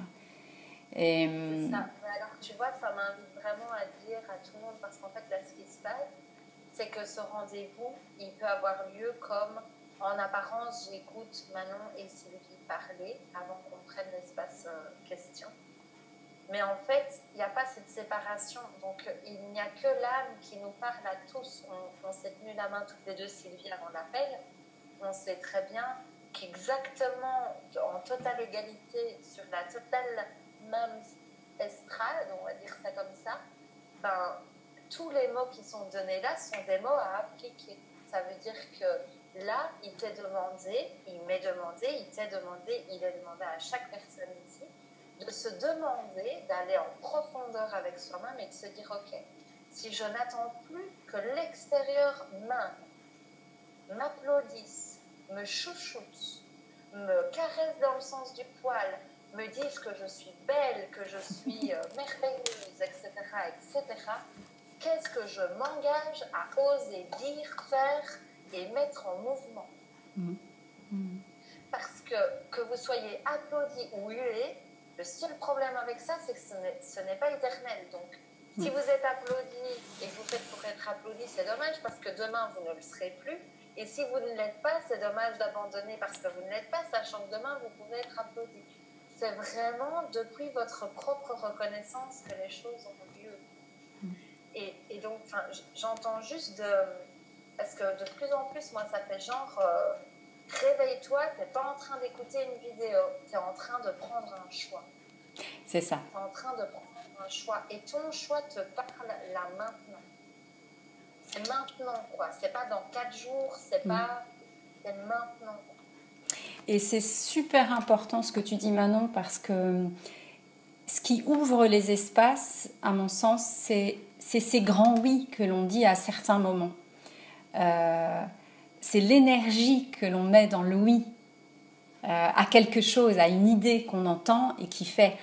C'est ça. Mais alors, tu vois, ça m'invite vraiment à dire à tout le monde, parce qu'en fait, là, ce qui se passe, c'est que ce rendez-vous, il peut avoir lieu comme, en apparence, j'écoute Manon et Sylvie parler avant qu'on prenne l'espace question. Mais en fait, il n'y a pas cette séparation. Donc, il n'y a que l'âme qui nous parle à tous. On s'est tenu la main toutes les deux, Sylvie, avant l'appel. On sait très bien qu'exactement, en totale égalité, sur la totale même estrade, on va dire ça comme ça, tous les mots qui sont donnés là sont des mots à appliquer. Ça veut dire que là, il t'est demandé, il m'est demandé, il t'est demandé, il est demandé à chaque personne ici, de se demander, d'aller en profondeur avec soi-même et de se dire, ok, si je n'attends plus que l'extérieur m'applaudisse, me chouchoute, me caresse dans le sens du poil, me dise que je suis belle, que je suis merveilleuse, etc., etc., qu'est-ce que je m'engage à oser dire, faire et mettre en mouvement? Parce que vous soyez applaudi ou hué, le seul problème avec ça, c'est que ce n'est pas éternel. Donc, si vous êtes applaudi et que vous faites pour être applaudi, c'est dommage parce que demain, vous ne le serez plus. Et si vous ne l'êtes pas, c'est dommage d'abandonner parce que vous ne l'êtes pas, sachant que demain, vous pouvez être applaudi. C'est vraiment depuis votre propre reconnaissance que les choses ont lieu. Et donc, j'entends juste parce que de plus en plus, moi, ça fait genre, réveille-toi, t'es pas en train d'écouter une vidéo, t'es en train de prendre un choix. C'est ça. T'es en train de prendre un choix. Et ton choix te parle là maintenant. C'est maintenant, quoi. C'est pas dans 4 jours, c'est pas... C'est maintenant. Et c'est super important ce que tu dis, Manon, parce que ce qui ouvre les espaces, à mon sens, c'est ces grands oui que l'on dit à certains moments. C'est l'énergie que l'on met dans le oui à quelque chose, à une idée qu'on entend et qui fait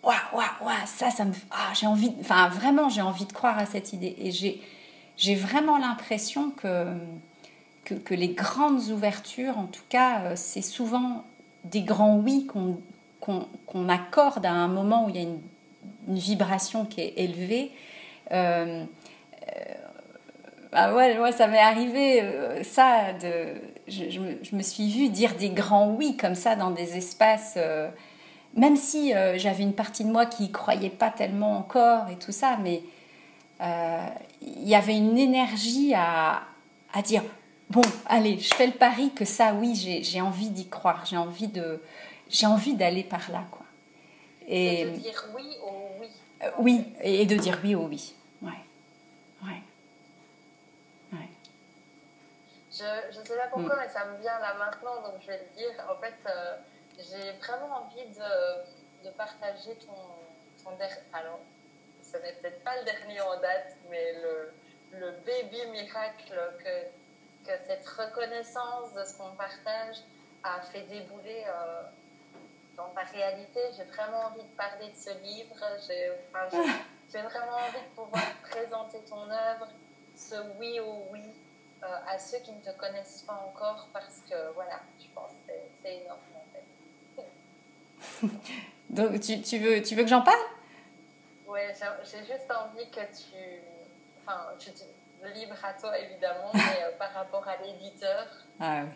waouh, waouh, waouh, ça me... j'ai envie... Enfin, vraiment, j'ai envie de croire à cette idée. Et j'ai vraiment l'impression que que les grandes ouvertures, en tout cas, c'est souvent des grands oui qu'on accorde à un moment où il y a une vibration qui est élevée. Bah ouais, moi, ça m'est arrivé, je me suis vue dire des grands oui comme ça dans des espaces, même si j'avais une partie de moi qui y croyait pas tellement encore et tout ça, mais il y avait une énergie à dire, bon, allez, je fais le pari que ça, oui, j'ai envie d'y croire, j'ai envie d'aller par là, quoi. Et de dire oui au oui. Oui, et de dire oui au oui. Ouais. Ouais. Ouais. Je ne sais pas pourquoi, mais ça me vient là maintenant, donc je vais le dire. En fait, j'ai vraiment envie de partager ton dernier. Alors, ce n'est peut-être pas le dernier en date, mais le baby miracle que cette reconnaissance de ce qu'on partage a fait débouler dans ta réalité. J'ai vraiment envie de parler de ce livre. J'ai vraiment envie de pouvoir présenter ton œuvre, ce oui au oui, à ceux qui ne te connaissent pas encore, parce que voilà, je pense que c'est énorme en fait. Donc tu veux que j'en parle? Ouais, j'ai juste envie que libre à toi évidemment, mais par rapport à l'éditeur. Ah oui.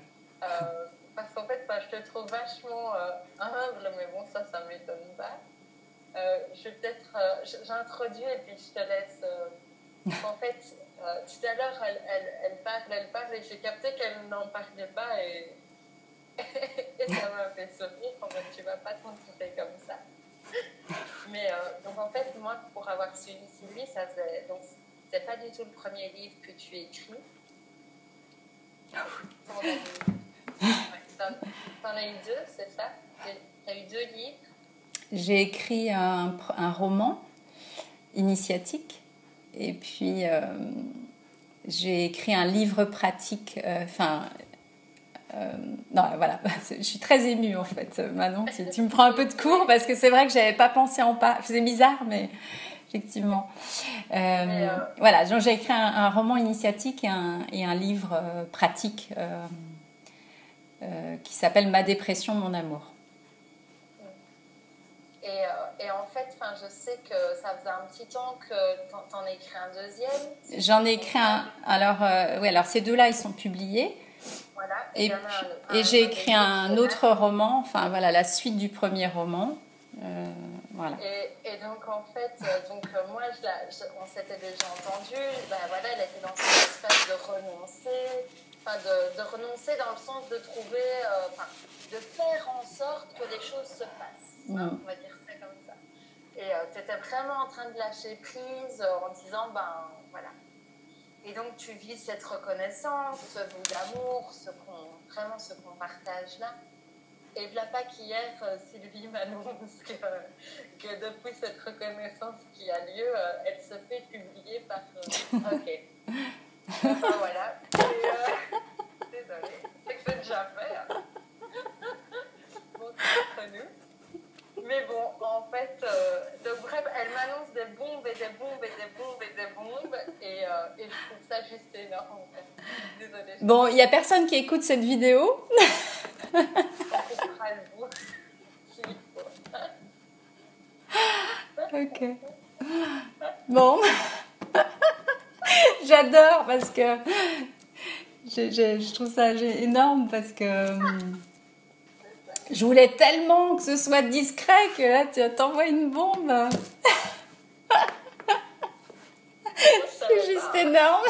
Parce qu'en fait, je te trouve vachement humble, mais bon, ça m'étonne pas. Je vais peut-être, j'introduis et puis je te laisse. En fait, tout à l'heure, elle parle, et j'ai capté qu'elle n'en parlait pas, et ça m'a fait sourire. En fait, tu vas pas t'entourer comme ça. Mais donc en fait, moi, pour avoir suivi Sylvie, donc c'est pas du tout le premier livre que tu écris. T'en as eu deux, c'est ça? T'as eu 2 livres? J'ai écrit un roman initiatique, et puis j'ai écrit un livre pratique. Non, voilà, je suis très émue en fait. Manon, tu me prends un peu de cours parce que c'est vrai que j'avais pas pensé en pas. C'est bizarre, mais effectivement. Voilà, donc j'ai écrit un roman initiatique et un livre pratique qui s'appelle Ma dépression, mon amour. Et en fait, je sais que ça faisait un petit temps que t'en as écrit un deuxième. J'en ai écrit un. Alors ces deux-là, ils sont publiés. Voilà. Et j'ai écrit un autre roman, enfin voilà, la suite du premier roman. Voilà. Et donc en fait, moi, on s'était déjà entendu. Ben voilà, elle était dans cette espèce de renoncer, de renoncer dans le sens de trouver, de faire en sorte que les choses se passent. On va dire ça comme ça. Et tu étais vraiment en train de lâcher prise en disant, ben voilà. Et donc tu vis cette reconnaissance, ce bout d'amour, vraiment ce qu'on partage là. Et voilà pas qu'hier, Sylvie m'annonce que depuis cette reconnaissance qui a lieu, elle se fait publier par... Ok. Enfin voilà. Désolée, c'est que c'est déjà fait. Hein. Bon, c'est entre nous. Mais bon, en fait, donc bref, elle m'annonce des bombes et des bombes et des bombes et des bombes, et je trouve ça juste énorme en fait. Désolée. Bon, il n'y a personne qui écoute cette vidéo. On coupera le bout s'il faut. Ok. Bon. J'adore parce que je trouve ça énorme parce que je voulais tellement que ce soit discret que là tu t'envoies une bombe. C'est juste énorme.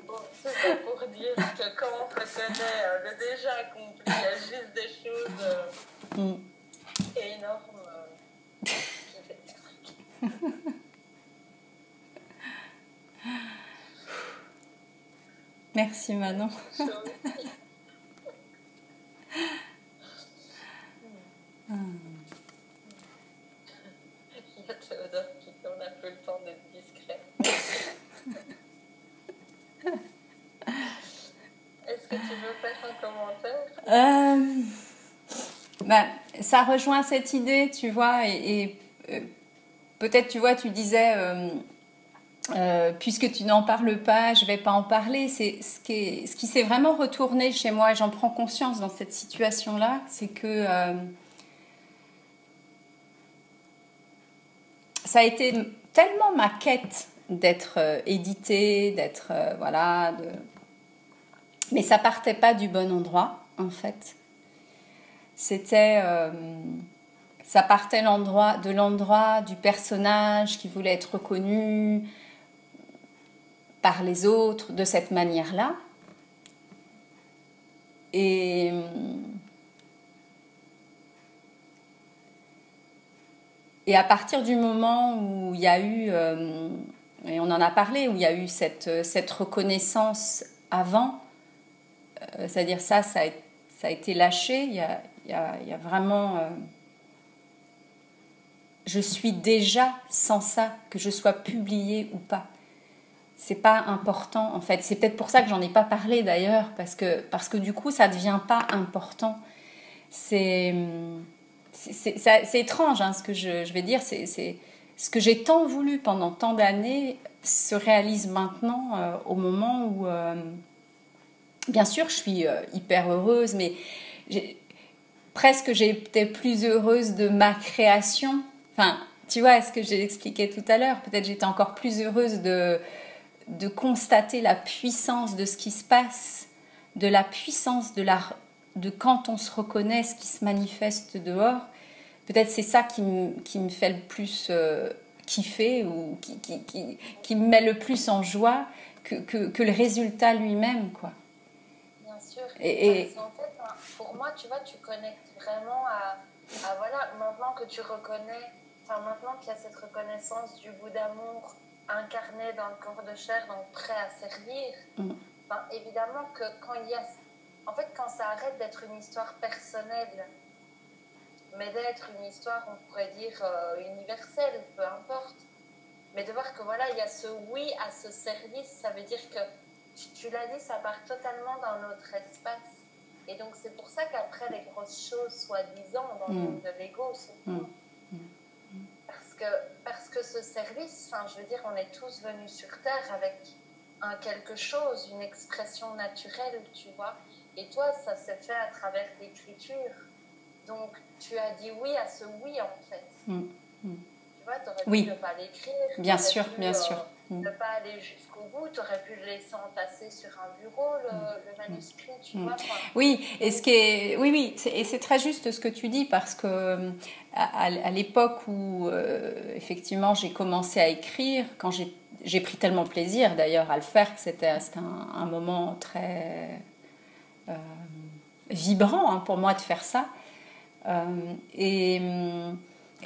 Bon, c'est pour dire que quand on reconnaît le déjà accompli, il y a juste des choses énormes qui fait des trucs. Merci Manon. Il y a Théodore qui dit on n'a plus le temps d'être discret. Est-ce que tu veux faire un commentaire? Ça rejoint cette idée, tu vois, et peut-être, tu vois, tu disais, puisque tu n'en parles pas, je ne vais pas en parler. C'est ce qui s'est vraiment retourné chez moi, et j'en prends conscience dans cette situation-là, c'est que ça a été tellement ma quête d'être éditée, d'être, voilà, mais ça partait pas du bon endroit, en fait. C'était... ça partait de l'endroit du personnage qui voulait être reconnu par les autres de cette manière-là. Et à partir du moment où il y a eu, et on en a parlé, où il y a eu cette reconnaissance avant, c'est-à-dire ça a été lâché, il y a vraiment... je suis déjà sans ça, que je sois publiée ou pas. C'est pas important en fait. C'est peut-être pour ça que j'en ai pas parlé d'ailleurs, parce que du coup ça devient pas important. C'est étrange hein, ce que je vais dire. C'est ce que j'ai tant voulu pendant tant d'années se réalise maintenant au moment où, bien sûr, je suis hyper heureuse, mais presque j'étais plus heureuse de ma création. Enfin, tu vois, ce que j'ai expliqué tout à l'heure, peut-être j'étais encore plus heureuse de constater la puissance de ce qui se passe, de la puissance de quand on se reconnaît, ce qui se manifeste dehors. Peut-être c'est ça qui me fait le plus kiffer ou qui me met le plus en joie que le résultat lui-même, quoi. Bien sûr. Parce qu'en fait, pour moi, tu vois, tu connectes vraiment à voilà, maintenant que tu reconnais, enfin maintenant qu'il y a cette reconnaissance du bout d'amour incarné dans le corps de chair, donc prêt à servir, évidemment que quand ça arrête d'être une histoire personnelle, mais d'être une histoire, on pourrait dire, universelle, peu importe, mais de voir que voilà, il y a ce oui à ce service, ça veut dire que, tu l'as dit, ça part totalement dans notre espace. Et donc c'est pour ça qu'après les grosses choses, soi-disant, dans le monde de l'ego, parce que ce service, je veux dire, on est tous venus sur Terre avec un quelque chose, une expression naturelle, tu vois. Et toi, ça s'est fait à travers l'écriture. Donc, tu as dit oui à ce oui, en fait. Tu vois, tu aurais pu ne pas l'écrire. Bien sûr. Ne pas aller jusqu'au bout, tu aurais pu le laisser entasser sur un bureau, le manuscrit, tu vois. Oui, et c'est très juste ce que tu dis, parce que à l'époque où effectivement j'ai commencé à écrire, quand j'ai pris tellement plaisir d'ailleurs à le faire, que c'était un moment très vibrant hein, pour moi de faire ça. Et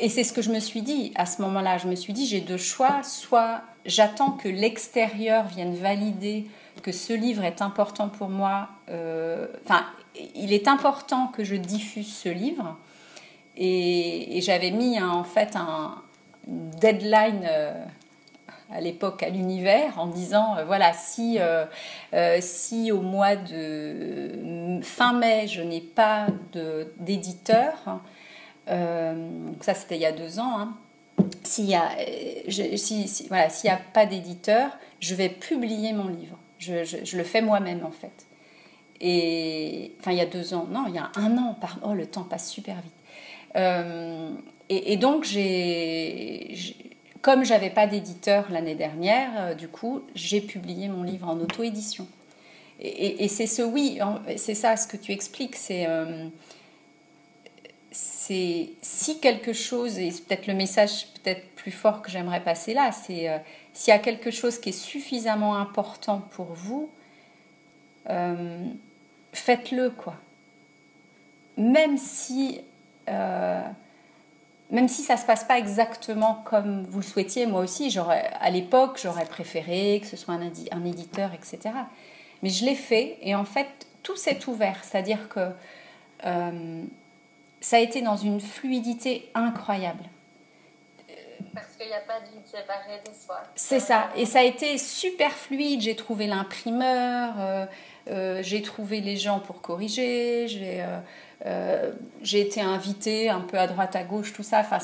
c'est ce que je me suis dit à ce moment-là. Je me suis dit, j'ai deux choix. Soit j'attends que l'extérieur vienne valider que ce livre est important pour moi. Il est important que je diffuse ce livre. Et j'avais mis en fait une deadline à l'époque à l'univers en disant, voilà, si au mois de fin mai, je n'ai pas d'éditeur... ça c'était il y a 2 ans hein. S'il n'y a pas d'éditeur, je vais publier mon livre, je le fais moi-même en fait. Et enfin il y a 2 ans, non il y a 1 an, pardon, le temps passe super vite. Et donc comme j'avais pas d'éditeur l'année dernière, du coup j'ai publié mon livre en auto-édition. Et c'est c'est ça ce que tu expliques, c'est si quelque chose, et c'est peut-être le message peut-être plus fort que j'aimerais passer là, c'est s'il y a quelque chose qui est suffisamment important pour vous, faites-le quoi. Même si ça se passe pas exactement comme vous le souhaitiez, moi aussi, à l'époque, j'aurais préféré que ce soit un éditeur, etc. Mais je l'ai fait et en fait, tout s'est ouvert, c'est-à-dire que ça a été dans une fluidité incroyable. Parce qu'il n'y a pas de vie séparée de soi. C'est ça. Et ça a été super fluide. J'ai trouvé l'imprimeur, j'ai trouvé les gens pour corriger, j'ai été invitée un peu à droite, à gauche, tout ça. Enfin,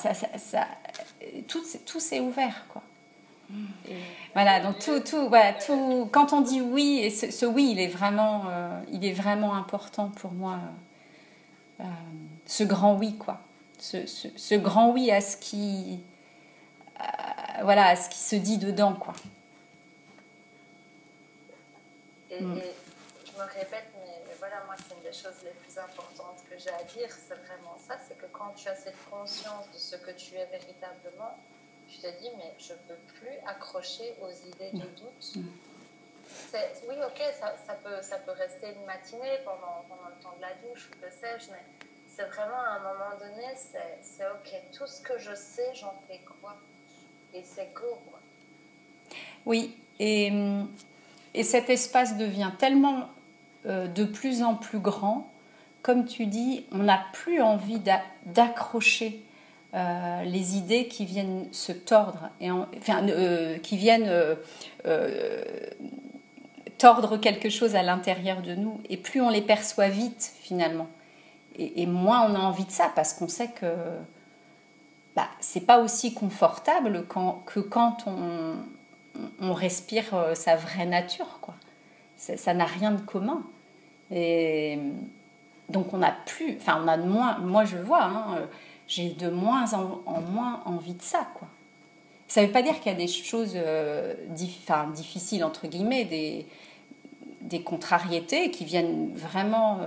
tout s'est ouvert, quoi. Voilà, donc tout, quand on dit oui, et ce oui, il est vraiment important pour moi, ce grand oui, quoi. Ce grand oui à ce qui, à ce qui se dit dedans, quoi. Et je me répète, mais voilà, moi, c'est une des choses les plus importantes que j'ai à dire, c'est vraiment ça, c'est que quand tu as cette conscience de ce que tu es véritablement, tu te dis, mais je ne peux plus accrocher aux idées de doute. Oui, ok, ça peut rester une matinée pendant le temps de la douche ou que sais-je, mais c'est vraiment à un moment donné, c'est ok, tout ce que je sais, j'en fais quoi? Et c'est go, quoi. Oui, et cet espace devient tellement de plus en plus grand, comme tu dis, on n'a plus envie d'accrocher les idées qui viennent se tordre, qui viennent tordre quelque chose à l'intérieur de nous, et plus on les perçoit vite finalement, et moins on a envie de ça, parce qu'on sait que c'est pas aussi confortable que quand on respire sa vraie nature, quoi. Ça n'a rien de commun. Et donc on a de moins, moi je vois, j'ai de moins en moins envie de ça, quoi. Ça veut pas dire qu'il y a des choses difficiles, entre guillemets, des contrariétés qui viennent vraiment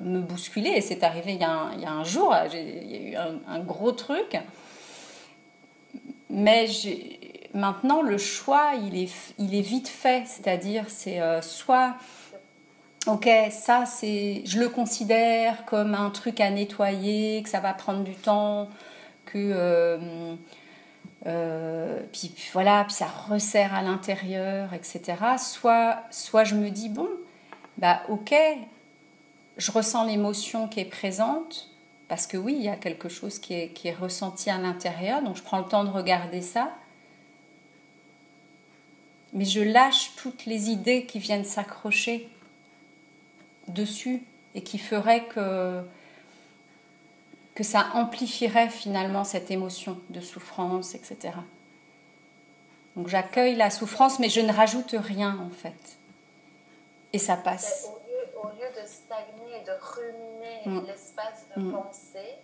me bousculer. Et c'est arrivé il y a un jour, il y a eu un gros truc. Mais maintenant, le choix, il est vite fait. C'est-à-dire, c'est soit, ok, ça, je le considère comme un truc à nettoyer, que ça va prendre du temps, que... puis voilà, puis ça resserre à l'intérieur, etc. Soit je me dis, bon, ok, je ressens l'émotion qui est présente, parce que oui, il y a quelque chose qui est ressenti à l'intérieur, donc je prends le temps de regarder ça, mais je lâche toutes les idées qui viennent s'accrocher dessus et qui feraient que ça amplifierait finalement cette émotion de souffrance, etc. Donc j'accueille la souffrance, mais je ne rajoute rien en fait. Et ça passe. Au lieu de stagner et de ruminer l'espace de pensée,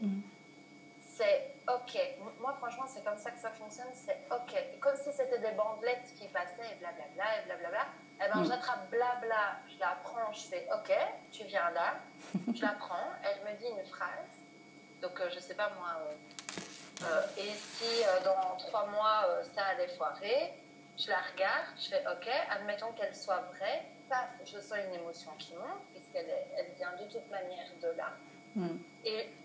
c'est ok. Moi franchement c'est comme ça que ça fonctionne, c'est ok. Comme si c'était des bandelettes qui passaient et blablabla et blablabla. Eh ben j'attrape blabla, je la prends, je fais ok, tu viens là, je la prends, elle me dit une phrase. Donc je sais pas moi, et si dans 3 mois ça allait foirer, je la regarde, je fais ok, admettons qu'elle soit vraie, paf, je sens une émotion qui monte, puisqu'elle vient de toute manière de là.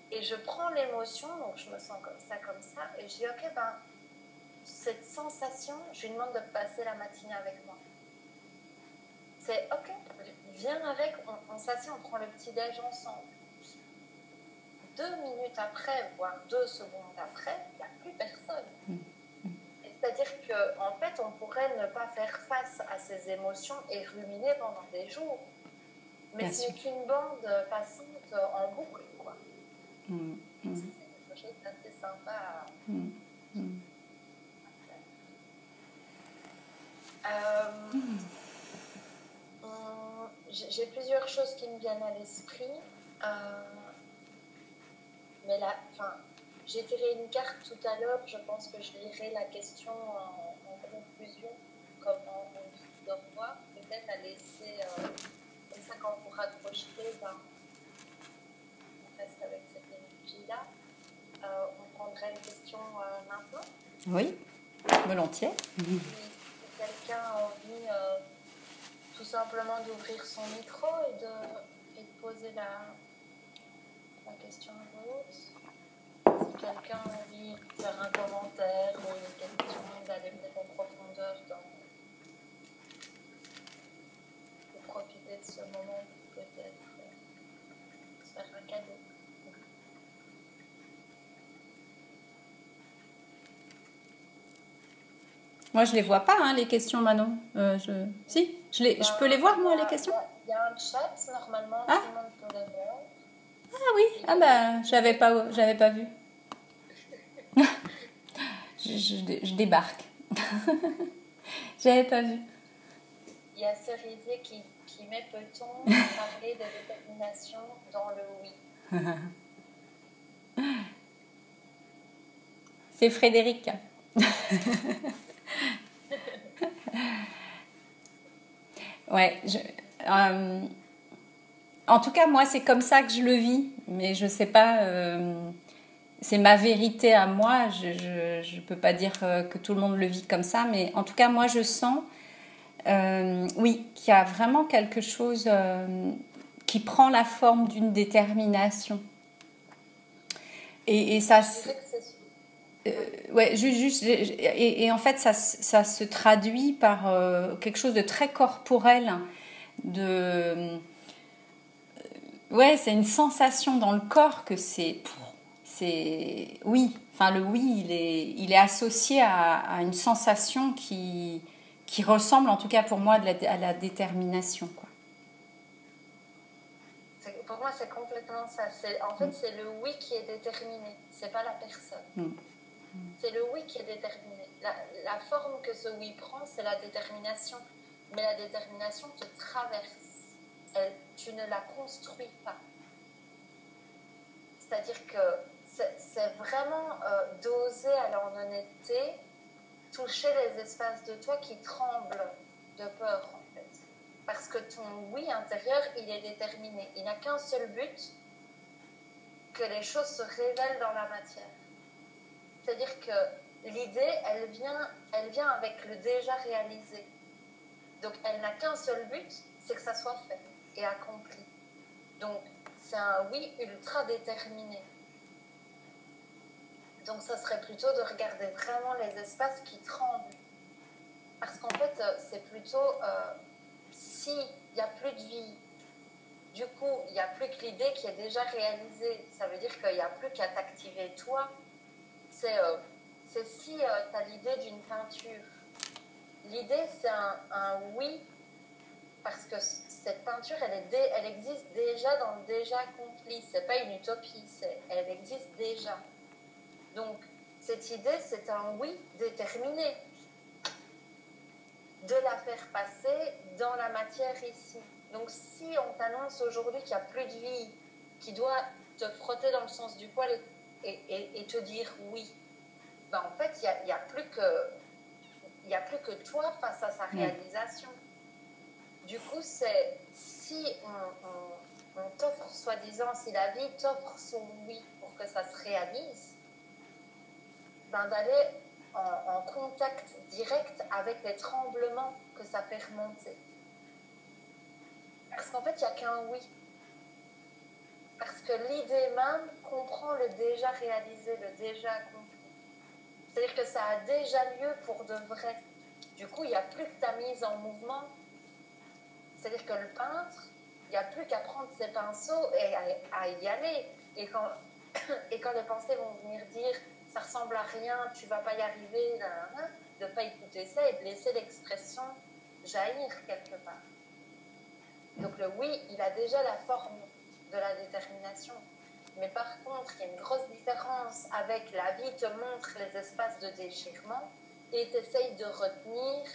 Et je prends l'émotion, donc je me sens comme ça, et je dis ok, cette sensation, je lui demande de passer la matinée avec moi. C'est ok, viens avec, on s'assied, on prend le petit-déj ensemble. 2 minutes après, voire 2 secondes après, il n'y a plus personne. C'est-à-dire qu'en fait, on pourrait ne pas faire face à ces émotions et ruminer pendant des jours. Mais ce n'est qu'une bande passante en boucle, quoi. C'est quelque chose d'assez sympa à faire. J'ai plusieurs choses qui me viennent à l'esprit. Mais là, j'ai tiré une carte tout à l'heure, je pense que je lirai la question en conclusion, comme en guide de revoir, peut-être à laisser, comme ça quand vous raccrochez, on reste avec cette énergie-là. On prendrait une question maintenant. Oui, volontiers. Si quelqu'un a envie tout simplement d'ouvrir son micro et de poser la question à l'autre. Si quelqu'un a envie de faire un commentaire ou une question, d'aller peut-être en profondeur pour profiter de ce moment, peut-être se faire un cadeau. Moi, je les vois pas, les questions, Manon. Si, je peux les voir, moi, les questions. Il y a un chat, normalement, tout le monde peut les voir. Ah oui, j'avais pas vu. je débarque. J'avais pas vu. Il y a Cerisier qui met peut-on parler de détermination dans le oui. C'est Frédéric. Ouais, en tout cas, moi, c'est comme ça que je le vis, mais je sais pas, c'est ma vérité à moi, je peux pas dire que tout le monde le vit comme ça, mais en tout cas, moi, je sens, oui, qu'il y a vraiment quelque chose qui prend la forme d'une détermination. Et ça... ouais, et en fait, ça se traduit par quelque chose de très corporel, ouais, c'est une sensation dans le corps que c'est oui. Enfin, le oui, il est associé à une sensation qui ressemble, en tout cas pour moi, à la détermination, quoi. Pour moi, c'est complètement ça. En fait, c'est le oui qui est déterminé. C'est pas la personne. C'est le oui qui est déterminé. La forme que ce oui prend, c'est la détermination. Mais la détermination te traverse. Tu ne la construis pas. C'est-à-dire que c'est vraiment d'oser aller en honnêteté, toucher les espaces de toi qui tremblent de peur, en fait. Parce que ton oui intérieur, il est déterminé. Il n'a qu'un seul but, que les choses se révèlent dans la matière. C'est-à-dire que l'idée, elle vient avec le déjà réalisé. Donc, elle n'a qu'un seul but, c'est que ça soit fait et accompli. Donc, c'est un oui ultra déterminé. Donc, ça serait plutôt de regarder vraiment les espaces qui tremblent. Parce qu'en fait, c'est plutôt s'il n'y a plus de vie, du coup, il n'y a plus que l'idée qui est déjà réalisée. Ça veut dire qu'il n'y a plus qu'à t'activer toi. C'est si tu as l'idée d'une peinture. L'idée, c'est un oui, parce que cette peinture, elle existe déjà dans le déjà accompli. Ce n'est pas une utopie, elle existe déjà. Donc, cette idée, c'est un oui déterminé. De la faire passer dans la matière ici. Donc, si on t'annonce aujourd'hui qu'il n'y a plus de vie, qui doit te frotter dans le sens du poil et te dire oui, ben en fait, il n'y a plus que toi face à sa réalisation. Du coup, c'est si on t'offre, soi-disant, si la vie t'offre son oui pour que ça se réalise, ben d'aller en contact direct avec les tremblements que ça fait remonter. Parce qu'en fait, il n'y a qu'un oui. Parce que l'idée même comprend le déjà réalisé, le déjà accompli. C'est-à-dire que ça a déjà lieu pour de vrai. Du coup, il n'y a plus que ta mise en mouvement. C'est-à-dire que le peintre, il n'y a plus qu'à prendre ses pinceaux et à y aller. Et quand les pensées vont venir dire ça ressemble à rien, tu vas pas y arriver, de ne pas écouter ça et de laisser l'expression jaillir quelque part. Donc le oui, il a déjà la forme de la détermination. Mais par contre, il y a une grosse différence avec la vie te montre les espaces de déchirement et t'essaye de retenir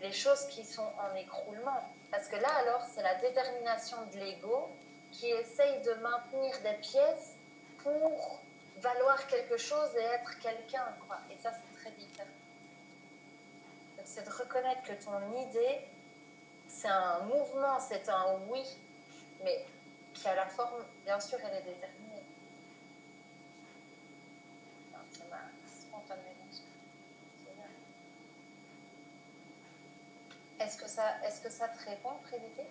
les choses qui sont en écroulement. Parce que là, alors, c'est la détermination de l'ego qui essaye de maintenir des pièces pour valoir quelque chose et être quelqu'un, quoi. Et ça, c'est très différent. Donc, c'est de reconnaître que ton idée, c'est un mouvement, c'est un oui, mais qui a la forme, bien sûr, elle est déterminée. Enfin, ça m'a spontanément. Est-ce que ça te répond, Frédéric?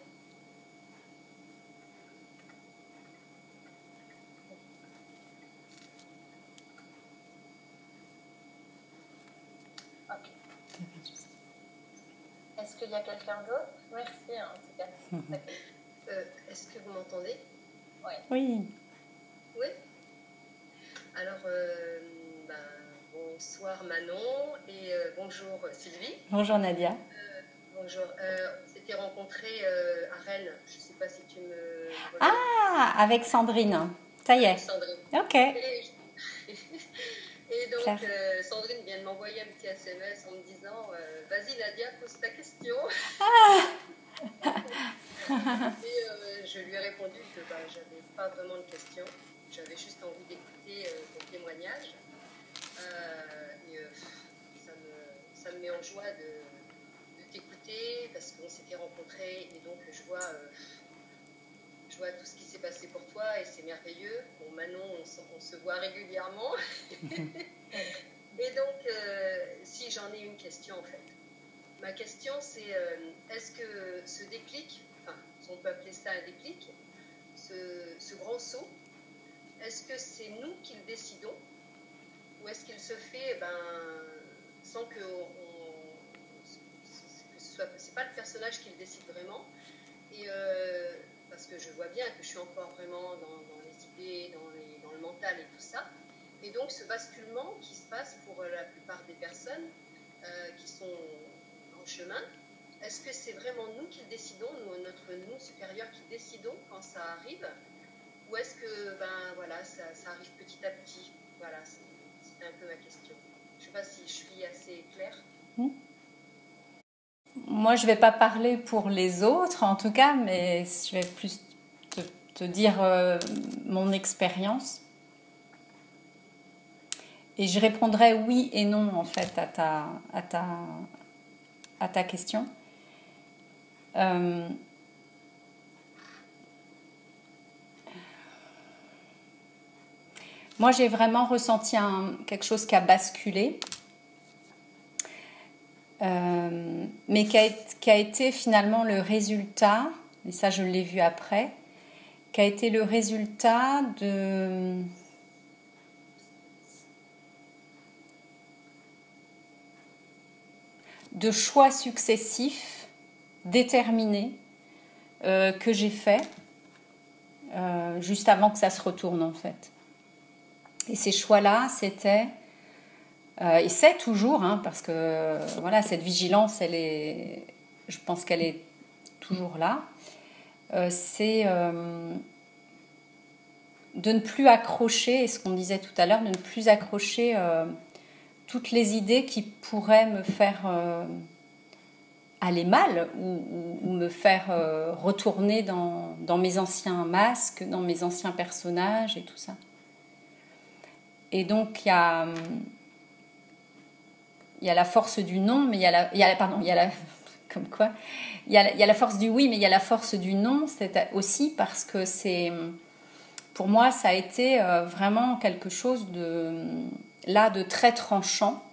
Ok. Est-ce qu'il y a quelqu'un d'autre? Merci, en tout cas. Est-ce que vous m'entendez? Oui. Oui. Oui. Alors, bonsoir Manon et bonjour Sylvie. Bonjour Nadia. Bonjour. On s'était rencontrés à Rennes. Je ne sais pas si tu me... Ah, avec Sandrine. Ça y est. Sandrine. Ok. Et Et donc, Claire. Sandrine vient de m'envoyer un petit SMS en me disant vas-y Nadia, pose ta question. Et je lui ai répondu que j'avais pas vraiment de questions. J'avais juste envie d'écouter ton témoignage. Ça me met en joie de t'écouter parce qu'on s'était rencontrés et donc je vois tout ce qui s'est passé pour toi et c'est merveilleux. Bon, Manon, on se voit régulièrement. Et donc, si j'en ai une question en fait. Ma question c'est est-ce que ce déclic, enfin, si on peut appeler ça un déclic, ce grand saut, est-ce que c'est nous qui le décidons ou est-ce qu'il se fait sans que c'est pas le personnage qui le décide vraiment et parce que je vois bien que je suis encore vraiment dans les idées, dans le mental et tout ça. Et donc ce basculement qui se passe pour la plupart des personnes qui sont en chemin, est-ce que c'est vraiment nous qui le décidons, notre nous supérieur qui décidons quand ça arrive, ou est-ce que ça arrive petit à petit? Voilà, c'était un peu ma question. Je ne sais pas si je suis assez claire. Moi, je ne vais pas parler pour les autres, en tout cas, mais je vais plus te dire mon expérience. Et je répondrai oui et non, en fait, à ta question. Moi, j'ai vraiment ressenti quelque chose qui a basculé. Mais qui a été finalement le résultat, et ça je l'ai vu après, qui a été le résultat de choix successifs, déterminés, que j'ai faits juste avant que ça se retourne en fait. Et ces choix-là, c'était... et c'est toujours, parce que voilà, cette vigilance, je pense qu'elle est toujours là. C'est de ne plus accrocher, et ce qu'on disait tout à l'heure, de ne plus accrocher toutes les idées qui pourraient me faire aller mal ou me faire retourner dans mes anciens masques, dans mes anciens personnages et tout ça. Et donc il y a la force du non, mais il y a la comme quoi, il y a la force du oui, mais il y a la force du non. C'est aussi parce que pour moi, ça a été vraiment quelque chose de très tranchant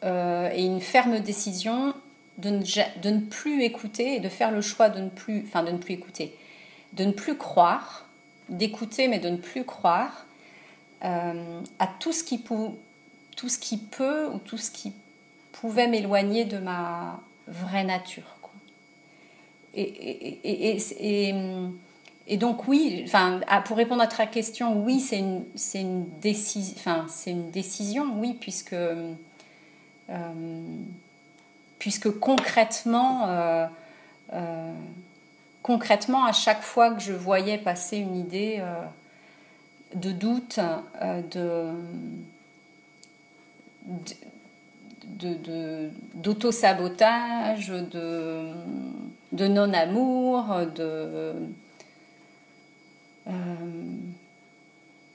et une ferme décision de ne plus écouter et de faire le choix de ne plus écouter, de ne plus croire, d'écouter mais de ne plus croire à tout ce qui peut ou tout ce qui pouvait m'éloigner de ma vraie nature, quoi. Et donc oui, pour répondre à ta question, oui, c'est une décision, oui, puisque concrètement, à chaque fois que je voyais passer une idée de doute, d'auto-sabotage, de non-amour,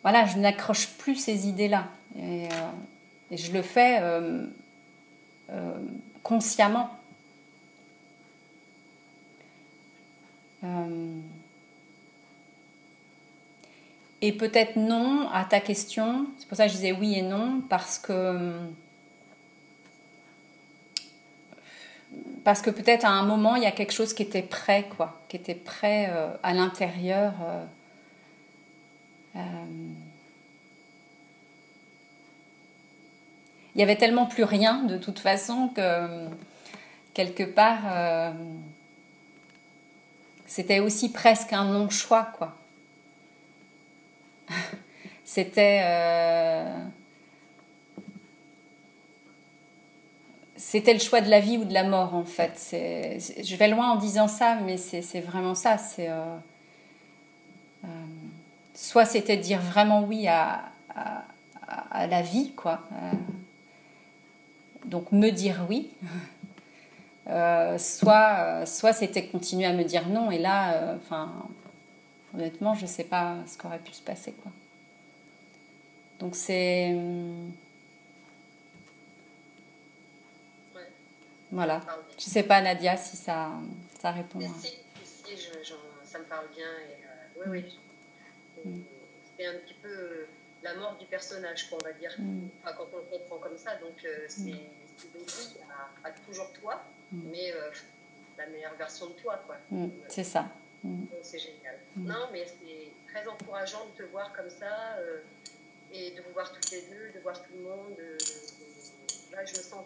voilà, je n'accroche plus ces idées-là. Et je le fais consciemment. Et peut-être non à ta question. C'est pour ça que je disais oui et non, parce que peut-être à un moment il y a quelque chose qui était prêt, qui était prêt à l'intérieur. Il y avait tellement plus rien de toute façon que quelque part c'était aussi presque un non-choix, quoi. C'était le choix de la vie ou de la mort, en fait. Je vais loin en disant ça, mais c'est vraiment ça. Soit c'était dire vraiment oui à à la vie, quoi. Donc me dire oui, soit c'était continuer à me dire non, et là, honnêtement, je sais pas ce qu'aurait pu se passer, quoi. Donc c'est... Voilà. Je sais pas, Nadia, si ça répond. Si, ça me parle bien. Et, oui. C'est un petit peu la mort du personnage, quoi, on va dire. Enfin, quand on le comprend comme ça, donc c'est une vie à toujours toi, mais la meilleure version de toi, quoi. C'est ça. C'est génial. Non, mais c'est très encourageant de te voir comme ça et de vous voir toutes les deux, de voir tout le monde. Là, je me sens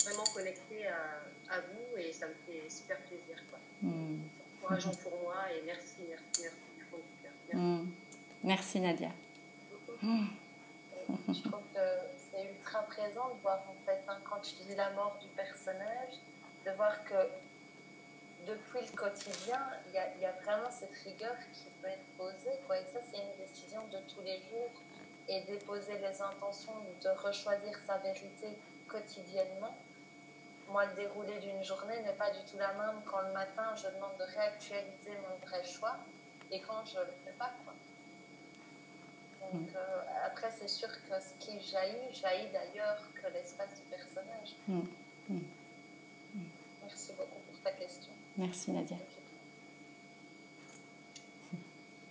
vraiment connectée à vous et ça me fait super plaisir, quoi. C'est encourageant pour moi et merci du fond du cœur. Merci Nadia. Je trouve que c'est ultra présent de voir, en fait, quand je dis la mort du personnage, de voir que depuis le quotidien, il y a vraiment cette rigueur qui peut être posée, quoi. Et ça, c'est une décision de tous les jours. Et déposer les intentions de rechoisir sa vérité quotidiennement. Moi, le déroulé d'une journée n'est pas du tout la même quand le matin, je demande de réactualiser mon vrai choix et quand je ne le fais pas, quoi. Donc, après, c'est sûr que ce qui jaillit d'ailleurs que l'espace du personnage. Merci beaucoup pour ta question. Merci Nadia.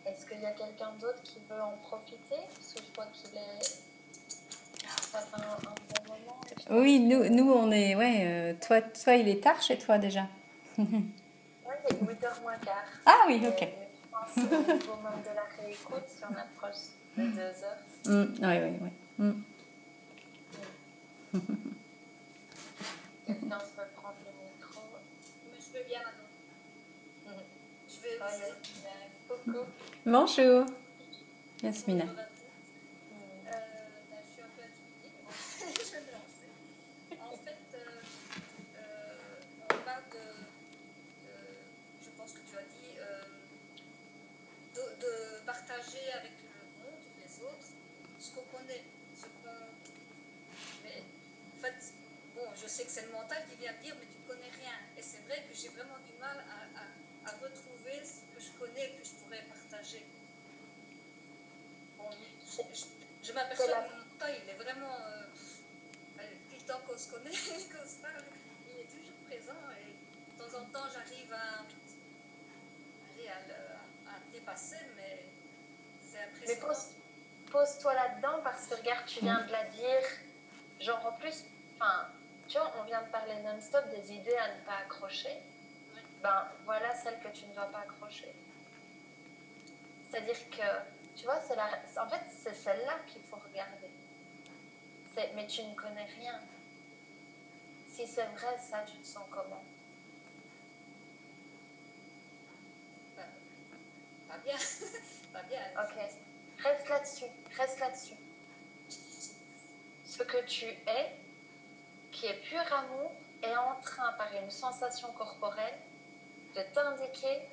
Est-ce qu'il y a quelqu'un d'autre qui veut en profiter? Parce que je crois qu'il est... Ça fait un bon moment. Oui, nous on est... Ouais, toi, il est tard chez toi déjà. Oui, il est 8h moins quart. Ah oui, ok. Mais je pense au moment de la réécoute, si on approche de 2h. Oui. Quelqu'un peut prendre le micro. Mais je vais bien maintenant. Je vais Coucou. Bonjour. Yasmina. Je suis un peu intimidée, mais bon, je vais me lancer. En fait, on parle je pense que tu as dit, de partager avec le monde, les autres, ce qu'on connaît, Mais en fait, bon, je sais que c'est le mental qui vient me dire, mais tu connais rien. Et c'est vrai que j'ai vraiment du mal à retrouver ce que je connais et que je pourrais partager. Bon, je m'aperçois que mon mental, il est vraiment... tout le temps qu'on se connaît, qu'on se parle, il est toujours présent. Et de temps en temps, j'arrive à dépasser, mais c'est impressionnant. Mais pose-toi là-dedans parce que regarde, tu viens de la dire. Genre en plus, tu vois, on vient de parler non-stop des idées à ne pas accrocher. Oui. Ben voilà celle que tu ne dois pas accrocher. C'est-à-dire que, tu vois, en fait, c'est celle-là qu'il faut regarder. Mais tu ne connais rien. Si c'est vrai, ça, tu te sens comment? Pas bien. Pas bien. Ok. Reste là-dessus. Ce que tu es, qui est pur amour, est en train, par une sensation corporelle, de t'indiquer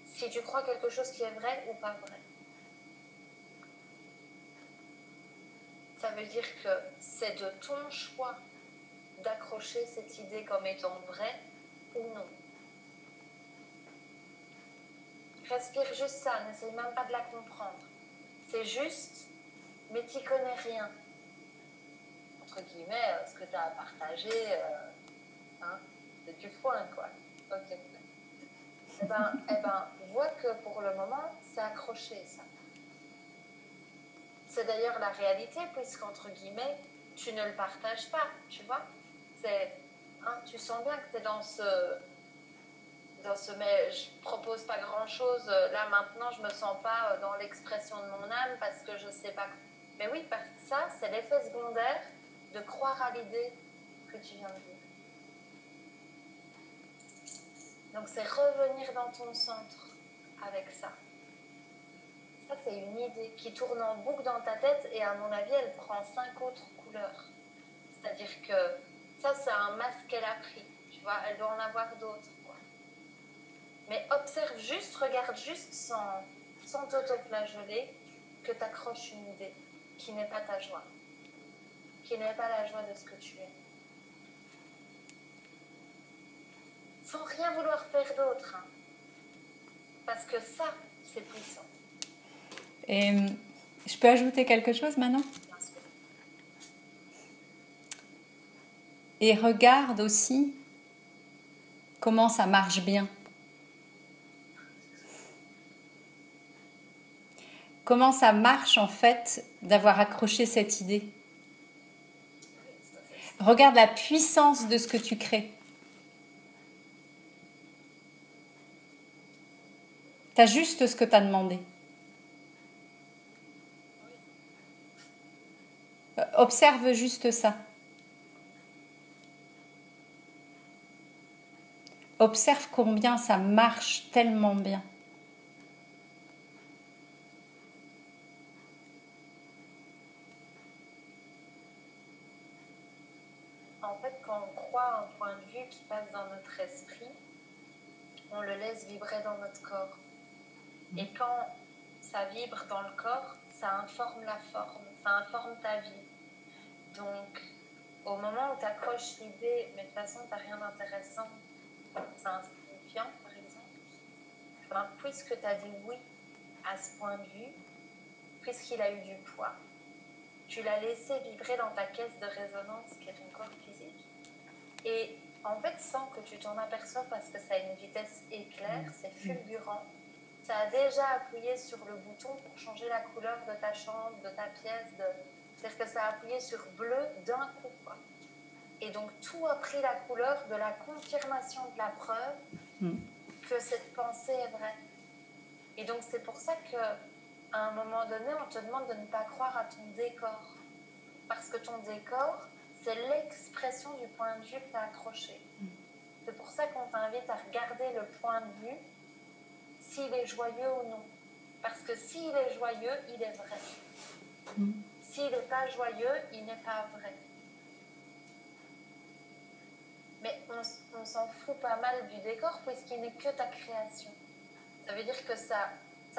si tu crois quelque chose qui est vrai ou pas vrai. Ça veut dire que c'est de ton choix d'accrocher cette idée comme étant vraie ou non. Respire juste ça, n'essaye même pas de la comprendre. C'est juste, mais tu n'y connais rien. Entre guillemets, ce que tu as à partager, c'est du foin, quoi. Ok. Eh ben, vois que pour le moment, c'est accroché, ça. C'est d'ailleurs la réalité, puisqu'entre guillemets, tu ne le partages pas, tu vois. Tu sens bien que tu es dans ce mais je propose pas grand chose là maintenant, je me sens pas dans l'expression de mon âme parce que je sais pas. Mais oui, parce que ça, c'est l'effet secondaire de croire à l'idée que tu viens de dire. Donc c'est revenir dans ton centre avec ça. Ça, c'est une idée qui tourne en boucle dans ta tête et à mon avis, elle prend 5 autres couleurs. C'est-à-dire que ça, c'est un masque qu'elle a pris. Tu vois, elle doit en avoir d'autres. Mais observe juste, regarde juste sans t'auto-flageller que tu accroches une idée. qui n'est pas ta joie, qui n'est pas la joie de ce que tu es. Sans rien vouloir faire d'autre, hein. Parce que ça, c'est puissant. Et je peux ajouter quelque chose maintenant ? Bien sûr. Et regarde aussi comment ça marche bien. Comment ça marche en fait d'avoir accroché cette idée. Regarde la puissance de ce que tu crées. Tu as juste ce que tu as demandé. Observe juste ça. Observe combien ça marche tellement bien. En fait, quand on croit un point de vue qui passe dans notre esprit, on le laisse vibrer dans notre corps. Et quand ça vibre dans le corps, ça informe la forme, ça informe ta vie. Donc, au moment où tu accroches l'idée, mais de toute façon, tu n'as rien d'intéressant, c'est insignifiant, par exemple, ben, puisque tu as dit oui à ce point de vue, puisqu'il a eu du poids, tu l'as laissé vibrer dans ta caisse de résonance qui est ton corps physique. Et en fait, sans que tu t'en aperçoives, parce que ça a une vitesse éclair, c'est fulgurant, ça a déjà appuyé sur le bouton pour changer la couleur de ta chambre, de ta pièce, c'est-à-dire que ça a appuyé sur bleu d'un coup, quoi. Et donc tout a pris la couleur de la confirmation de la preuve que cette pensée est vraie. Et donc c'est pour ça qu'à un moment donné, on te demande de ne pas croire à ton décor. Parce que ton décor, c'est l'expression du point de vue que tu as accroché. C'est pour ça qu'on t'invite à regarder le point de vue, s'il est joyeux ou non. Parce que s'il est joyeux, il est vrai. S'il n'est pas joyeux, il n'est pas vrai. Mais on s'en fout pas mal du décor puisqu'il n'est que ta création. Ça veut dire que ça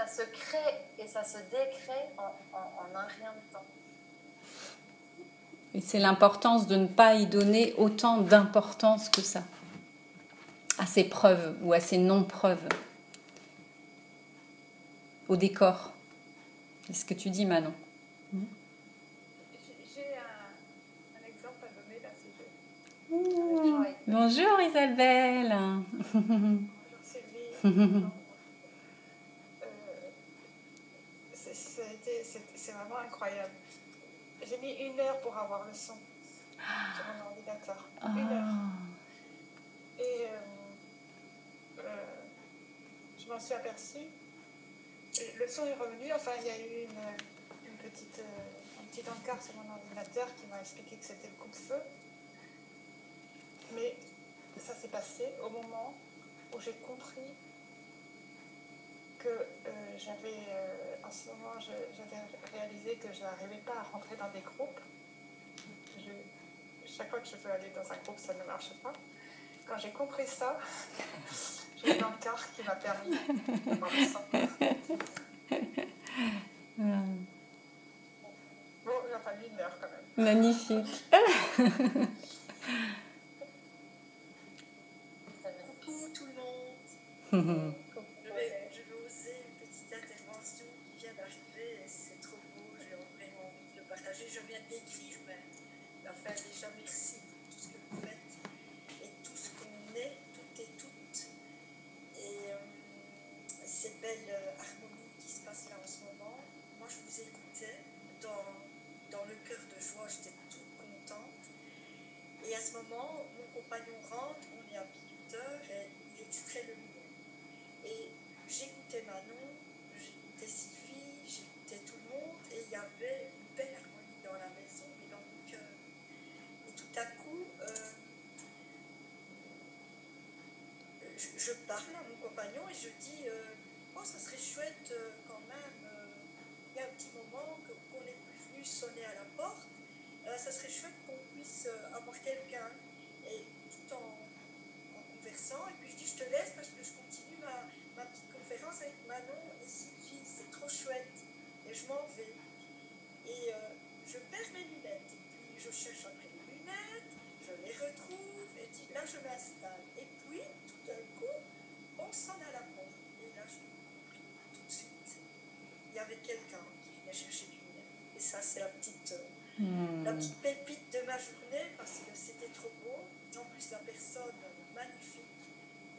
se crée et ça se décrée en un rien de temps. Et c'est l'importance de ne pas y donner autant d'importance que ça, à ces preuves ou à ces non-preuves, au décor. C'est ce que tu dis, Manon. J'ai un exemple à donner là, si je... Bonjour Isabelle. Bonjour Sylvie. C'est vraiment incroyable. J'ai mis 1 heure pour avoir le son sur mon ordinateur. 1 heure. Et je m'en suis aperçue. Le son est revenu. Enfin, il y a eu un petit encart sur mon ordinateur qui m'a expliqué que c'était le coupe-feu. Mais ça s'est passé au moment où j'ai compris que en ce moment, j'avais réalisé que je n'arrivais pas à rentrer dans des groupes. Chaque fois que je veux aller dans un groupe, ça ne marche pas. Quand j'ai compris ça, j'ai eu un encart qui m'a permis de voir le sang. Bon, il a fallu 1 heure quand même. Magnifique. Coucou tout le monde. Je vais oser une petite intervention qui vient d'arriver et c'est trop beau, j'ai vraiment envie de le partager. Je viens d'écrire, mais enfin déjà merci pour tout ce que vous faites et tout ce qu'on est, toutes et toutes. Et ces belles harmonies qui se passent là en ce moment. Moi je vous écoutais dans le cœur de joie, j'étais toute contente. Et à ce moment, mon compagnon rentre, on est à 18h et il extrait le mien. Et j'écoutais Manon, j'écoutais Sylvie, j'écoutais tout le monde et il y avait une belle harmonie dans la maison et dans mon cœur. Et tout à coup, je parle à mon compagnon et je dis oh, ça serait chouette quand même, il y a un petit moment qu'on n'est plus venu sonner à la porte, ça serait chouette qu'on puisse avoir quelqu'un. Et tout en conversant, et puis je dis je te laisse parce que je continue ma petite conférence avec Manon et Sylvie, c'est trop chouette, et je m'en vais. Et je cherche après les lunettes, je les retrouve, et là je m'installe. Et puis, tout d'un coup, on sonne à la porte. Et là, j'ai compris tout de suite. Il y avait quelqu'un qui venait chercher du miel. Et ça, c'est la petite pépite de ma journée, parce que c'était trop beau. En plus, la personne magnifique.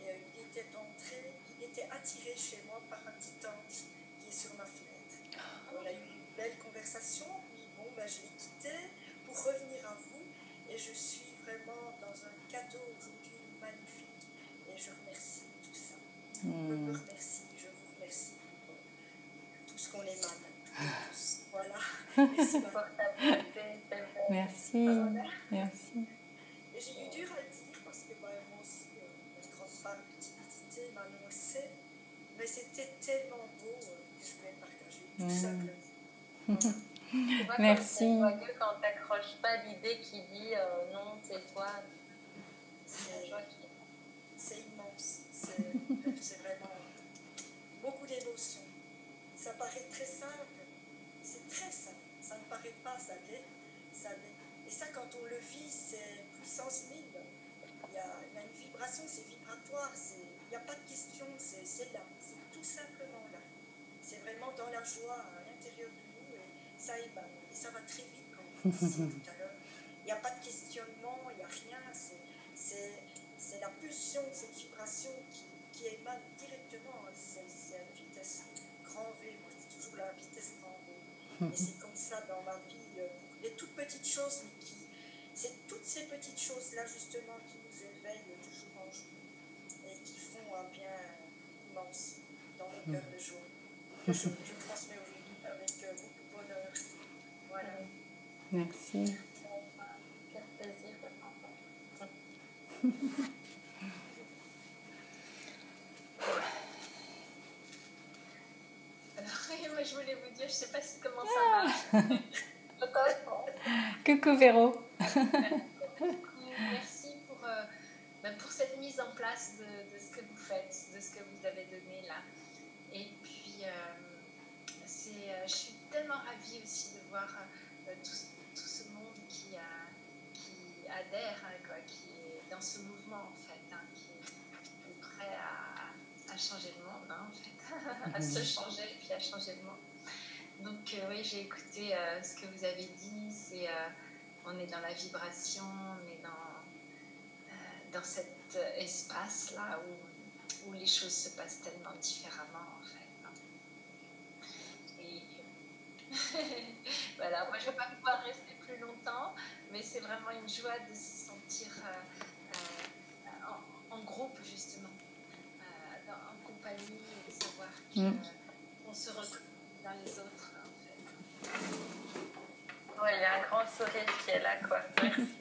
Et il était entré, il était attiré chez moi par un petit ange qui est sur ma fenêtre. On a eu une belle conversation, puis bon, ben, je l'ai quitté pour revenir à vous. Et je suis vraiment dans un cadeau aujourd'hui magnifique. Et je remercie tout ça. Je me remercie, je vous remercie pour tout ce qu'on émane. Tous. Voilà. Merci Pour ta beauté, tes belles Merci. paroles. Merci. Et j'ai eu dur à le dire parce que moi aussi, une grande femme de timidité m'a annoncé, mais c'était tellement beau que je voulais partager, tout simplement. Tu vois, Merci. comme c'est joyeux quand t'accroches pas l'idée qui dit non, tais-toi. C'est joyeux. C'est immense, c'est vraiment beaucoup d'émotions. Ça paraît très simple, c'est très simple, ça ne paraît pas, ça l'est. Et ça, quand on le vit, c'est puissance 1000. Il y a une vibration, c'est vibratoire, il n'y a pas de question, c'est là, c'est tout simplement là. C'est vraiment dans la joie à l'intérieur de nous et ça émane. Et ça va très vite, comme vous disiez tout à l'heure. Il n'y a pas de questionnement, il n'y a rien. C'est la pulsion de cette vibration qui émane directement. C'est à une vitesse grand V. Moi, je dis toujours la vitesse grand V. Et c'est comme ça dans ma vie, pour les toutes petites choses, mais c'est toutes ces petites choses-là, justement, qui nous éveillent de jour en jour et qui font un bien immense dans nos cœurs de joie. Que je transmets aujourd'hui avec beaucoup de bonheur. Voilà. Merci. Quel plaisir de t'entendre. Alors, moi, je voulais vous dire, je ne sais pas si comment ça marche. Coucou Véro. Merci pour cette mise en place de ce que vous faites, de ce que vous avez donné là. Et puis, je suis tellement ravie aussi de voir tout ce monde qui adhère, quoi, qui est dans ce mouvement en fait, qui est prêt à changer le monde, en fait, à se changer et puis à changer le monde. Donc oui, j'ai écouté ce que vous avez dit, on est dans la vibration, on est dans cet espace-là où les choses se passent tellement différemment en fait. Et voilà, moi je ne vais pas pouvoir rester plus longtemps, mais c'est vraiment une joie de se sentir en groupe justement, en compagnie, et de savoir qu'on se retrouve dans les autres en fait. Oui, il y a un grand sourire qui est là, quoi. Merci.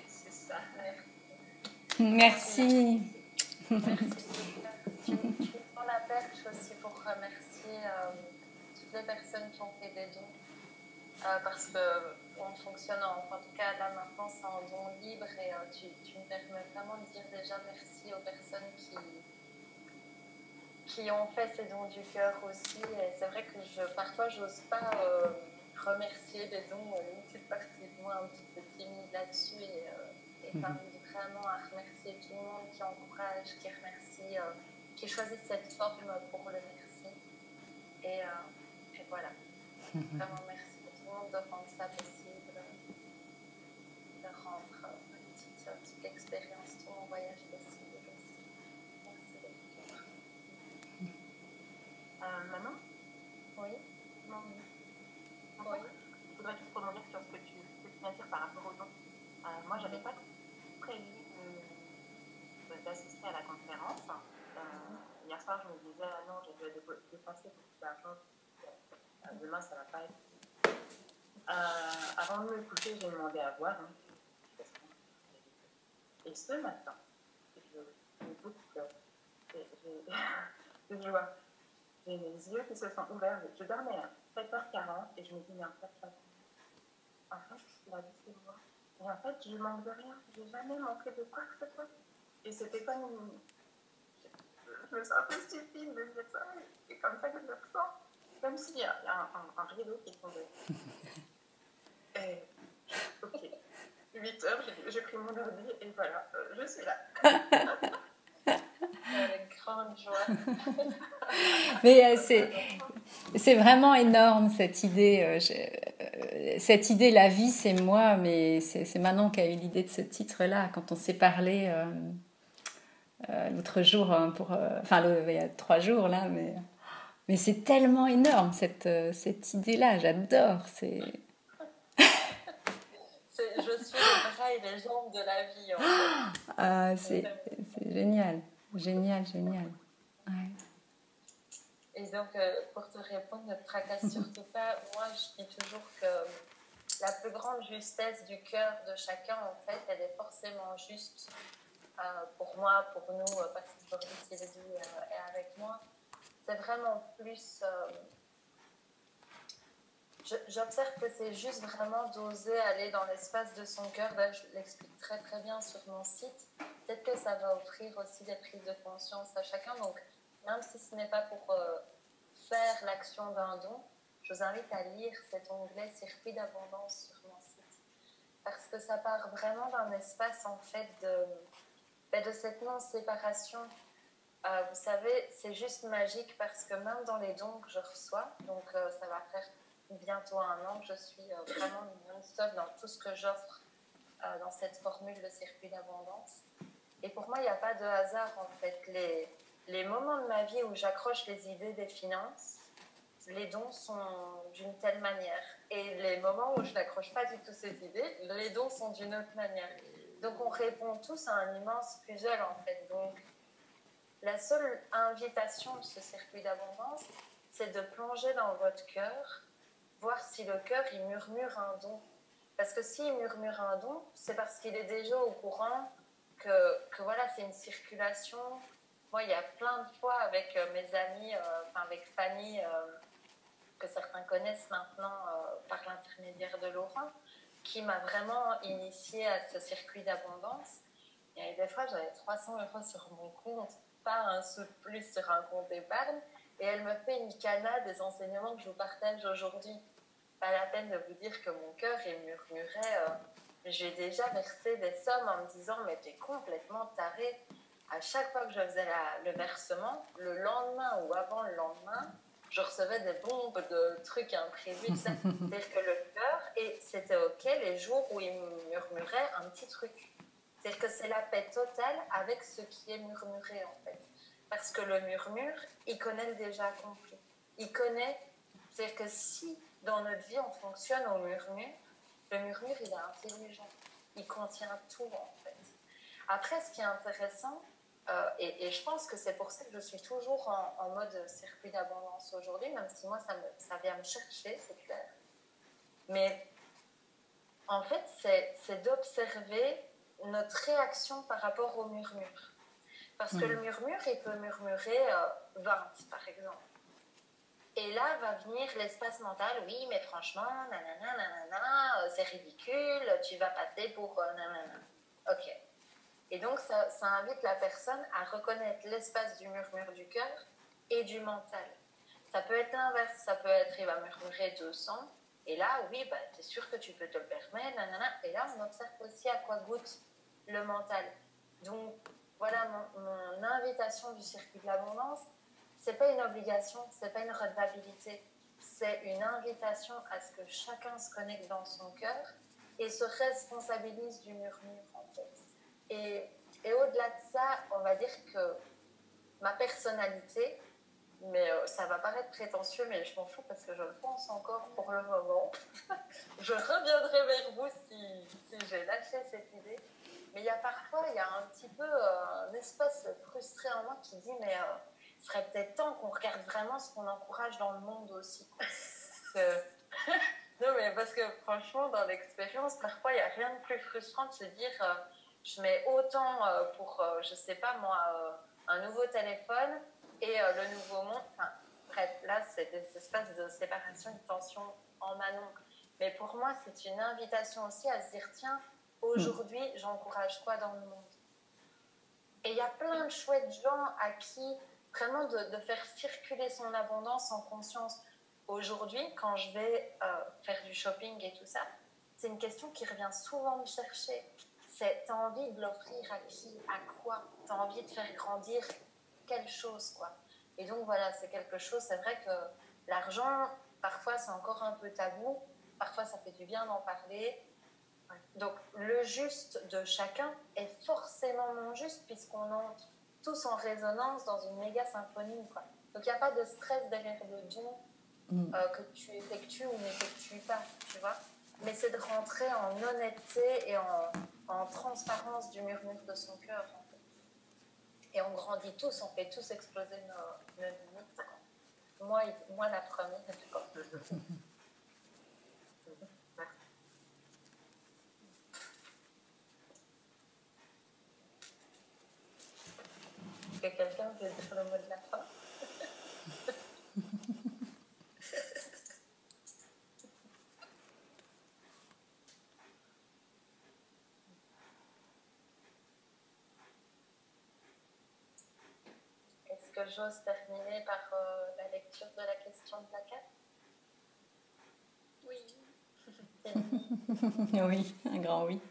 C'est ça. Merci. Merci. Je prends la perche aussi pour remercier toutes les personnes qui ont fait des dons. Parce qu'on fonctionne, en tout cas là maintenant, c'est en don libre et tu me permets vraiment de dire déjà merci aux personnes qui ont fait ces dons du cœur aussi. Et c'est vrai que parfois, j'ose pas remercier les dons, une petite partie de moi un petit peu timide là-dessus. Et j'invite vraiment à remercier tout le monde qui encourage, qui remercie, qui choisit cette forme pour le merci. Et voilà. Vraiment merci à tout le monde de rendre ça possible, de rendre une petite expérience, tout mon voyage possible aussi. Merci beaucoup. Maman? Oui. Non. Oui. Je voudrais juste rebondir sur ce que tu viens de dire par rapport aux dons. Moi, j'avais pas prévu d'assister à la conférence. Hier soir, je me disais, non, je vais dépenser beaucoup d'argent. Demain, ça va pas être. Avant de me coucher, j'ai demandé à voir. Et ce matin, j'ai beaucoup peur. De joie. J'ai les yeux qui se sont ouverts. Je dormais à 7h40 et je me dis, mais en fait, la vie, c'est moi. Et en fait, je manque de rien. Je n'ai jamais manqué de quoi que ce soit. Et c'était comme une. Je me sens un peu stupide de dire ça. C'est comme ça que je le ressens. Comme s'il y a un rideau qui tombait. Ok. 8h, j'ai pris mon ordi et voilà, je suis là. Avec grande joie. Mais c'est vraiment énorme cette idée. Cette idée, la vie, c'est moi, mais c'est Manon qui a eu l'idée de ce titre-là quand on s'est parlé l'autre jour, il y a 3 jours là, mais c'est tellement énorme cette idée-là. J'adore. Je suis le bras et les jambes de la vie. En fait. C'est génial, génial, génial. Ouais. Et donc, pour te répondre, ne te tracasse surtout pas. Moi, je dis toujours que la plus grande justesse du cœur de chacun, en fait, elle est forcément juste pour moi, pour nous, parce qu'aujourd'hui, Sylvie est avec moi. C'est vraiment plus... J'observe que c'est juste vraiment d'oser aller dans l'espace de son cœur. Là, je l'explique très très bien sur mon site. Peut-être que ça va offrir aussi des prises de conscience à chacun. Donc, même si ce n'est pas pour faire l'action d'un don, je vous invite à lire cet onglet Circuit d'abondance sur mon site. Parce que ça part vraiment d'un espace en fait de cette non-séparation. Vous savez, c'est juste magique parce que même dans les dons que je reçois, donc ça va faire bientôt 1 an que je suis vraiment non-stop dans tout ce que j'offre dans cette formule de circuit d'abondance. Et pour moi, il n'y a pas de hasard en fait. Les moments de ma vie où j'accroche les idées des finances, les dons sont d'une telle manière. Et les moments où je n'accroche pas du tout ces idées, les dons sont d'une autre manière. Donc on répond tous à un immense puzzle en fait. Donc la seule invitation de ce circuit d'abondance, c'est de plonger dans votre cœur, voir si le cœur, il murmure un don. Parce que s'il murmure un don, c'est parce qu'il est déjà au courant que voilà, c'est une circulation. Moi, il y a plein de fois avec mes amis, avec Fanny, que certains connaissent maintenant par l'intermédiaire de Laurent, qui m'a vraiment initiée à ce circuit d'abondance. Et des fois, j'avais 300 € sur mon compte, pas un sou de plus sur un compte épargne, et elle me fait une cana des enseignements que je vous partage aujourd'hui. Pas la peine de vous dire que mon cœur, il murmurait. J'ai déjà versé des sommes en me disant, mais t'es complètement taré. À chaque fois que je faisais le versement, le lendemain ou avant le lendemain, je recevais des bombes de trucs imprévus. C'est-à-dire que le cœur, et c'était OK les jours où il murmurait un petit truc. C'est-à-dire que c'est la paix totale avec ce qui est murmuré, en fait. Parce que le murmure, il connaît le déjà accompli. Il connaît, c'est-à-dire que si dans notre vie on fonctionne au murmure, le murmure, il est intelligent. Il contient tout, en fait. Après, ce qui est intéressant, et je pense que c'est pour ça que je suis toujours en mode circuit d'abondance aujourd'hui, même si moi, ça vient me chercher, c'est clair. Mais en fait, c'est d'observer notre réaction par rapport au murmure. Parce que le murmure, il peut murmurer 20, par exemple. Et là va venir l'espace mental, oui, mais franchement, nanana, nanana, c'est ridicule, tu vas passer pour nanana. Ok. Et donc, ça invite la personne à reconnaître l'espace du murmure du cœur et du mental. Ça peut être l'inverse, ça peut être, il va murmurer 200, et là, oui, t'es sûr que tu peux te le permettre, nanana. Et là, on observe aussi à quoi goûte le mental. Donc, voilà mon invitation du circuit de l'abondance. C'est pas une obligation, c'est pas une redevabilité. C'est une invitation à ce que chacun se connecte dans son cœur et se responsabilise du murmure, en fait. Et au-delà de ça, on va dire que ma personnalité, mais ça va paraître prétentieux, mais je m'en fous parce que je le pense encore pour le moment. Je reviendrai vers vous si j'ai lâché cette idée. Mais il y a un petit peu un espace frustré en moi qui dit, mais il serait peut-être temps qu'on regarde vraiment ce qu'on encourage dans le monde aussi. Non, mais parce que franchement, dans l'expérience, parfois, il n'y a rien de plus frustrant de se dire, je mets autant pour, je sais pas moi, un nouveau téléphone et le nouveau monde. Enfin, bref, là, c'est des espaces de séparation et de tension en Manon. Mais pour moi, c'est une invitation aussi à se dire, tiens, aujourd'hui, j'encourage quoi dans le monde? Et il y a plein de chouettes gens à qui, vraiment, de faire circuler son abondance en conscience. Aujourd'hui, quand je vais faire du shopping et tout ça, c'est une question qui revient souvent me chercher. C'est, t'as envie de l'offrir à qui, à quoi? T'as envie de faire grandir quelle chose, quoi. Et donc voilà, c'est quelque chose, c'est vrai que l'argent, parfois c'est encore un peu tabou, parfois ça fait du bien d'en parler. Donc le juste de chacun est forcément mon juste, puisqu'on entre tous en résonance dans une méga symphonie, quoi. Donc il n'y a pas de stress derrière le don que tu effectues ou n'effectues pas, tu vois. Mais c'est de rentrer en honnêteté et en transparence du murmure de son cœur, en fait. Et on grandit tous, on fait tous exploser nos limites. Moi, la première, en tout cas. Est-ce que quelqu'un veut dire le mot de la fin? Est-ce que j'ose terminer par la lecture de la question de la carte? Oui. Oui, un grand oui.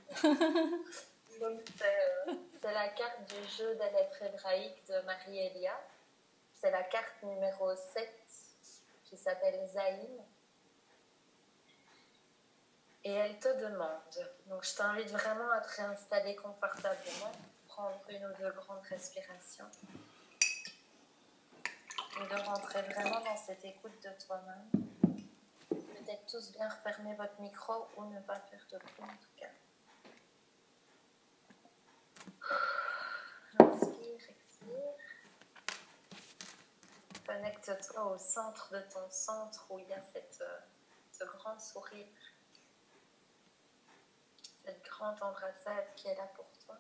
Donc, c'est la carte du jeu des lettres hébraïques de Marie-Elia. C'est la carte numéro 7 qui s'appelle Zaïm. Et elle te demande, donc je t'invite vraiment à te réinstaller confortablement, prendre une ou deux grandes respirations et de rentrer vraiment dans cette écoute de toi-même. Peut-être tous bien refermer votre micro ou ne pas faire de bruit en tout cas. Inspire, expire. Connecte-toi au centre de ton centre où il y a ce grand sourire, cette grande embrassade qui est là pour toi.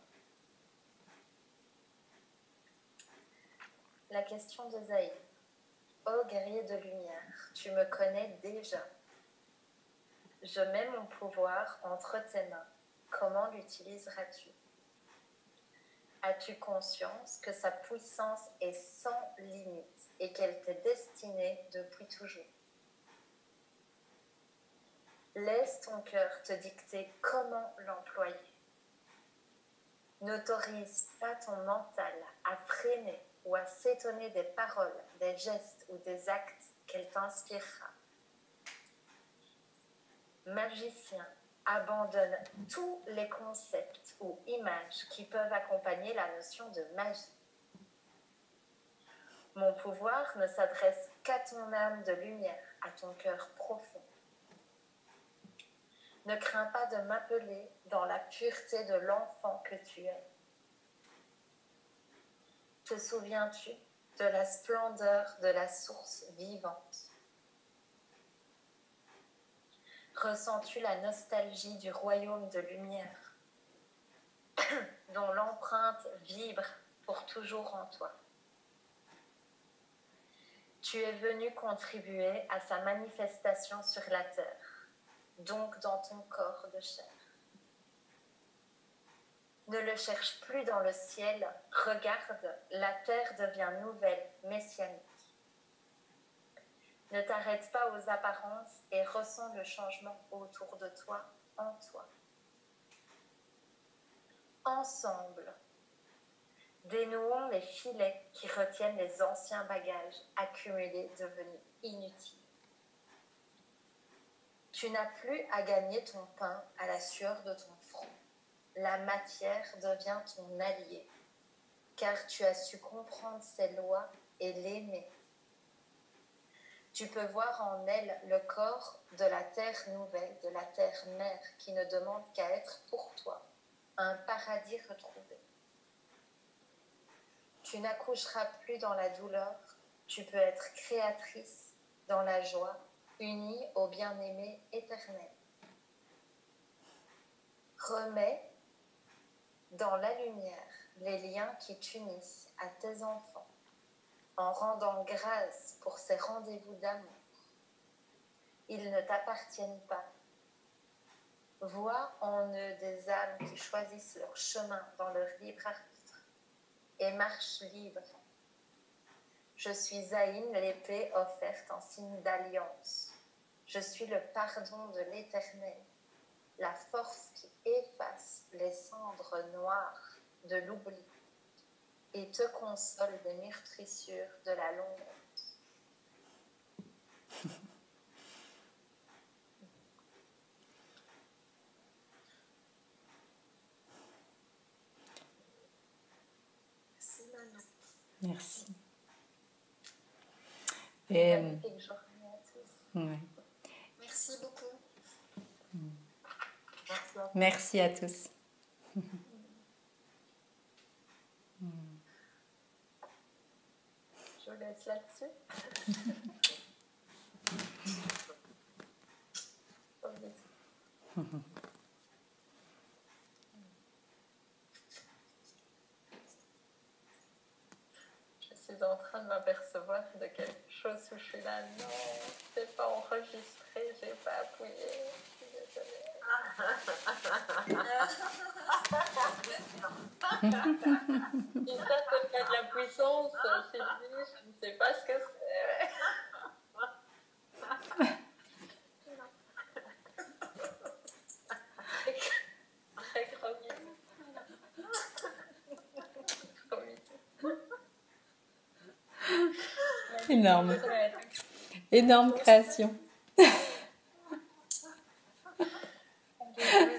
La question de Zaïd. Ô guerrier de lumière, tu me connais déjà. Je mets mon pouvoir entre tes mains. Comment l'utiliseras-tu? As-tu conscience que sa puissance est sans limite et qu'elle t'est destinée depuis toujours? Laisse ton cœur te dicter comment l'employer. N'autorise pas ton mental à freiner ou à s'étonner des paroles, des gestes ou des actes qu'elle t'inspirera. Magicien, abandonne tous les concepts ou images qui peuvent accompagner la notion de magie. Mon pouvoir ne s'adresse qu'à ton âme de lumière, à ton cœur profond. Ne crains pas de m'appeler dans la pureté de l'enfant que tu es. Te souviens-tu de la splendeur de la source vivante? Ressens-tu la nostalgie du royaume de lumière, dont l'empreinte vibre pour toujours en toi? Tu es venu contribuer à sa manifestation sur la terre, donc dans ton corps de chair. Ne le cherche plus dans le ciel, regarde, la terre devient nouvelle, messianique. Ne t'arrête pas aux apparences et ressens le changement autour de toi, en toi. Ensemble, dénouons les filets qui retiennent les anciens bagages accumulés devenus inutiles. Tu n'as plus à gagner ton pain à la sueur de ton front. La matière devient ton allié, car tu as su comprendre ses lois et l'aimer. Tu peux voir en elle le corps de la terre nouvelle, de la terre mère, qui ne demande qu'à être pour toi un paradis retrouvé. Tu n'accoucheras plus dans la douleur, tu peux être créatrice dans la joie, unie au bien-aimé éternel. Remets dans la lumière les liens qui t'unissent à tes enfants, en rendant grâce pour ces rendez-vous d'amour. Ils ne t'appartiennent pas. Vois en eux des âmes qui choisissent leur chemin dans leur libre arbitre et marchent libres. Je suis Zaïm, l'épée offerte en signe d'alliance. Je suis le pardon de l'Éternel. la force qui efface les cendres noires de l'oubli et te console des meurtrissures de la longue honte. C'est Manon. Merci. Et, Magnifique journée à tous. ouais. Merci beaucoup. Merci à tous. Je vous laisse là-dessus. Je suis en train de m'apercevoir de quelque chose où je suis là. Non, c'est pas enregistré, j'ai pas appuyé. Je suis désolée. Si ça te fait de la puissance, Sylvie, je ne sais pas ce que c'est. Très chromique. Énorme. Énorme création. Désolée.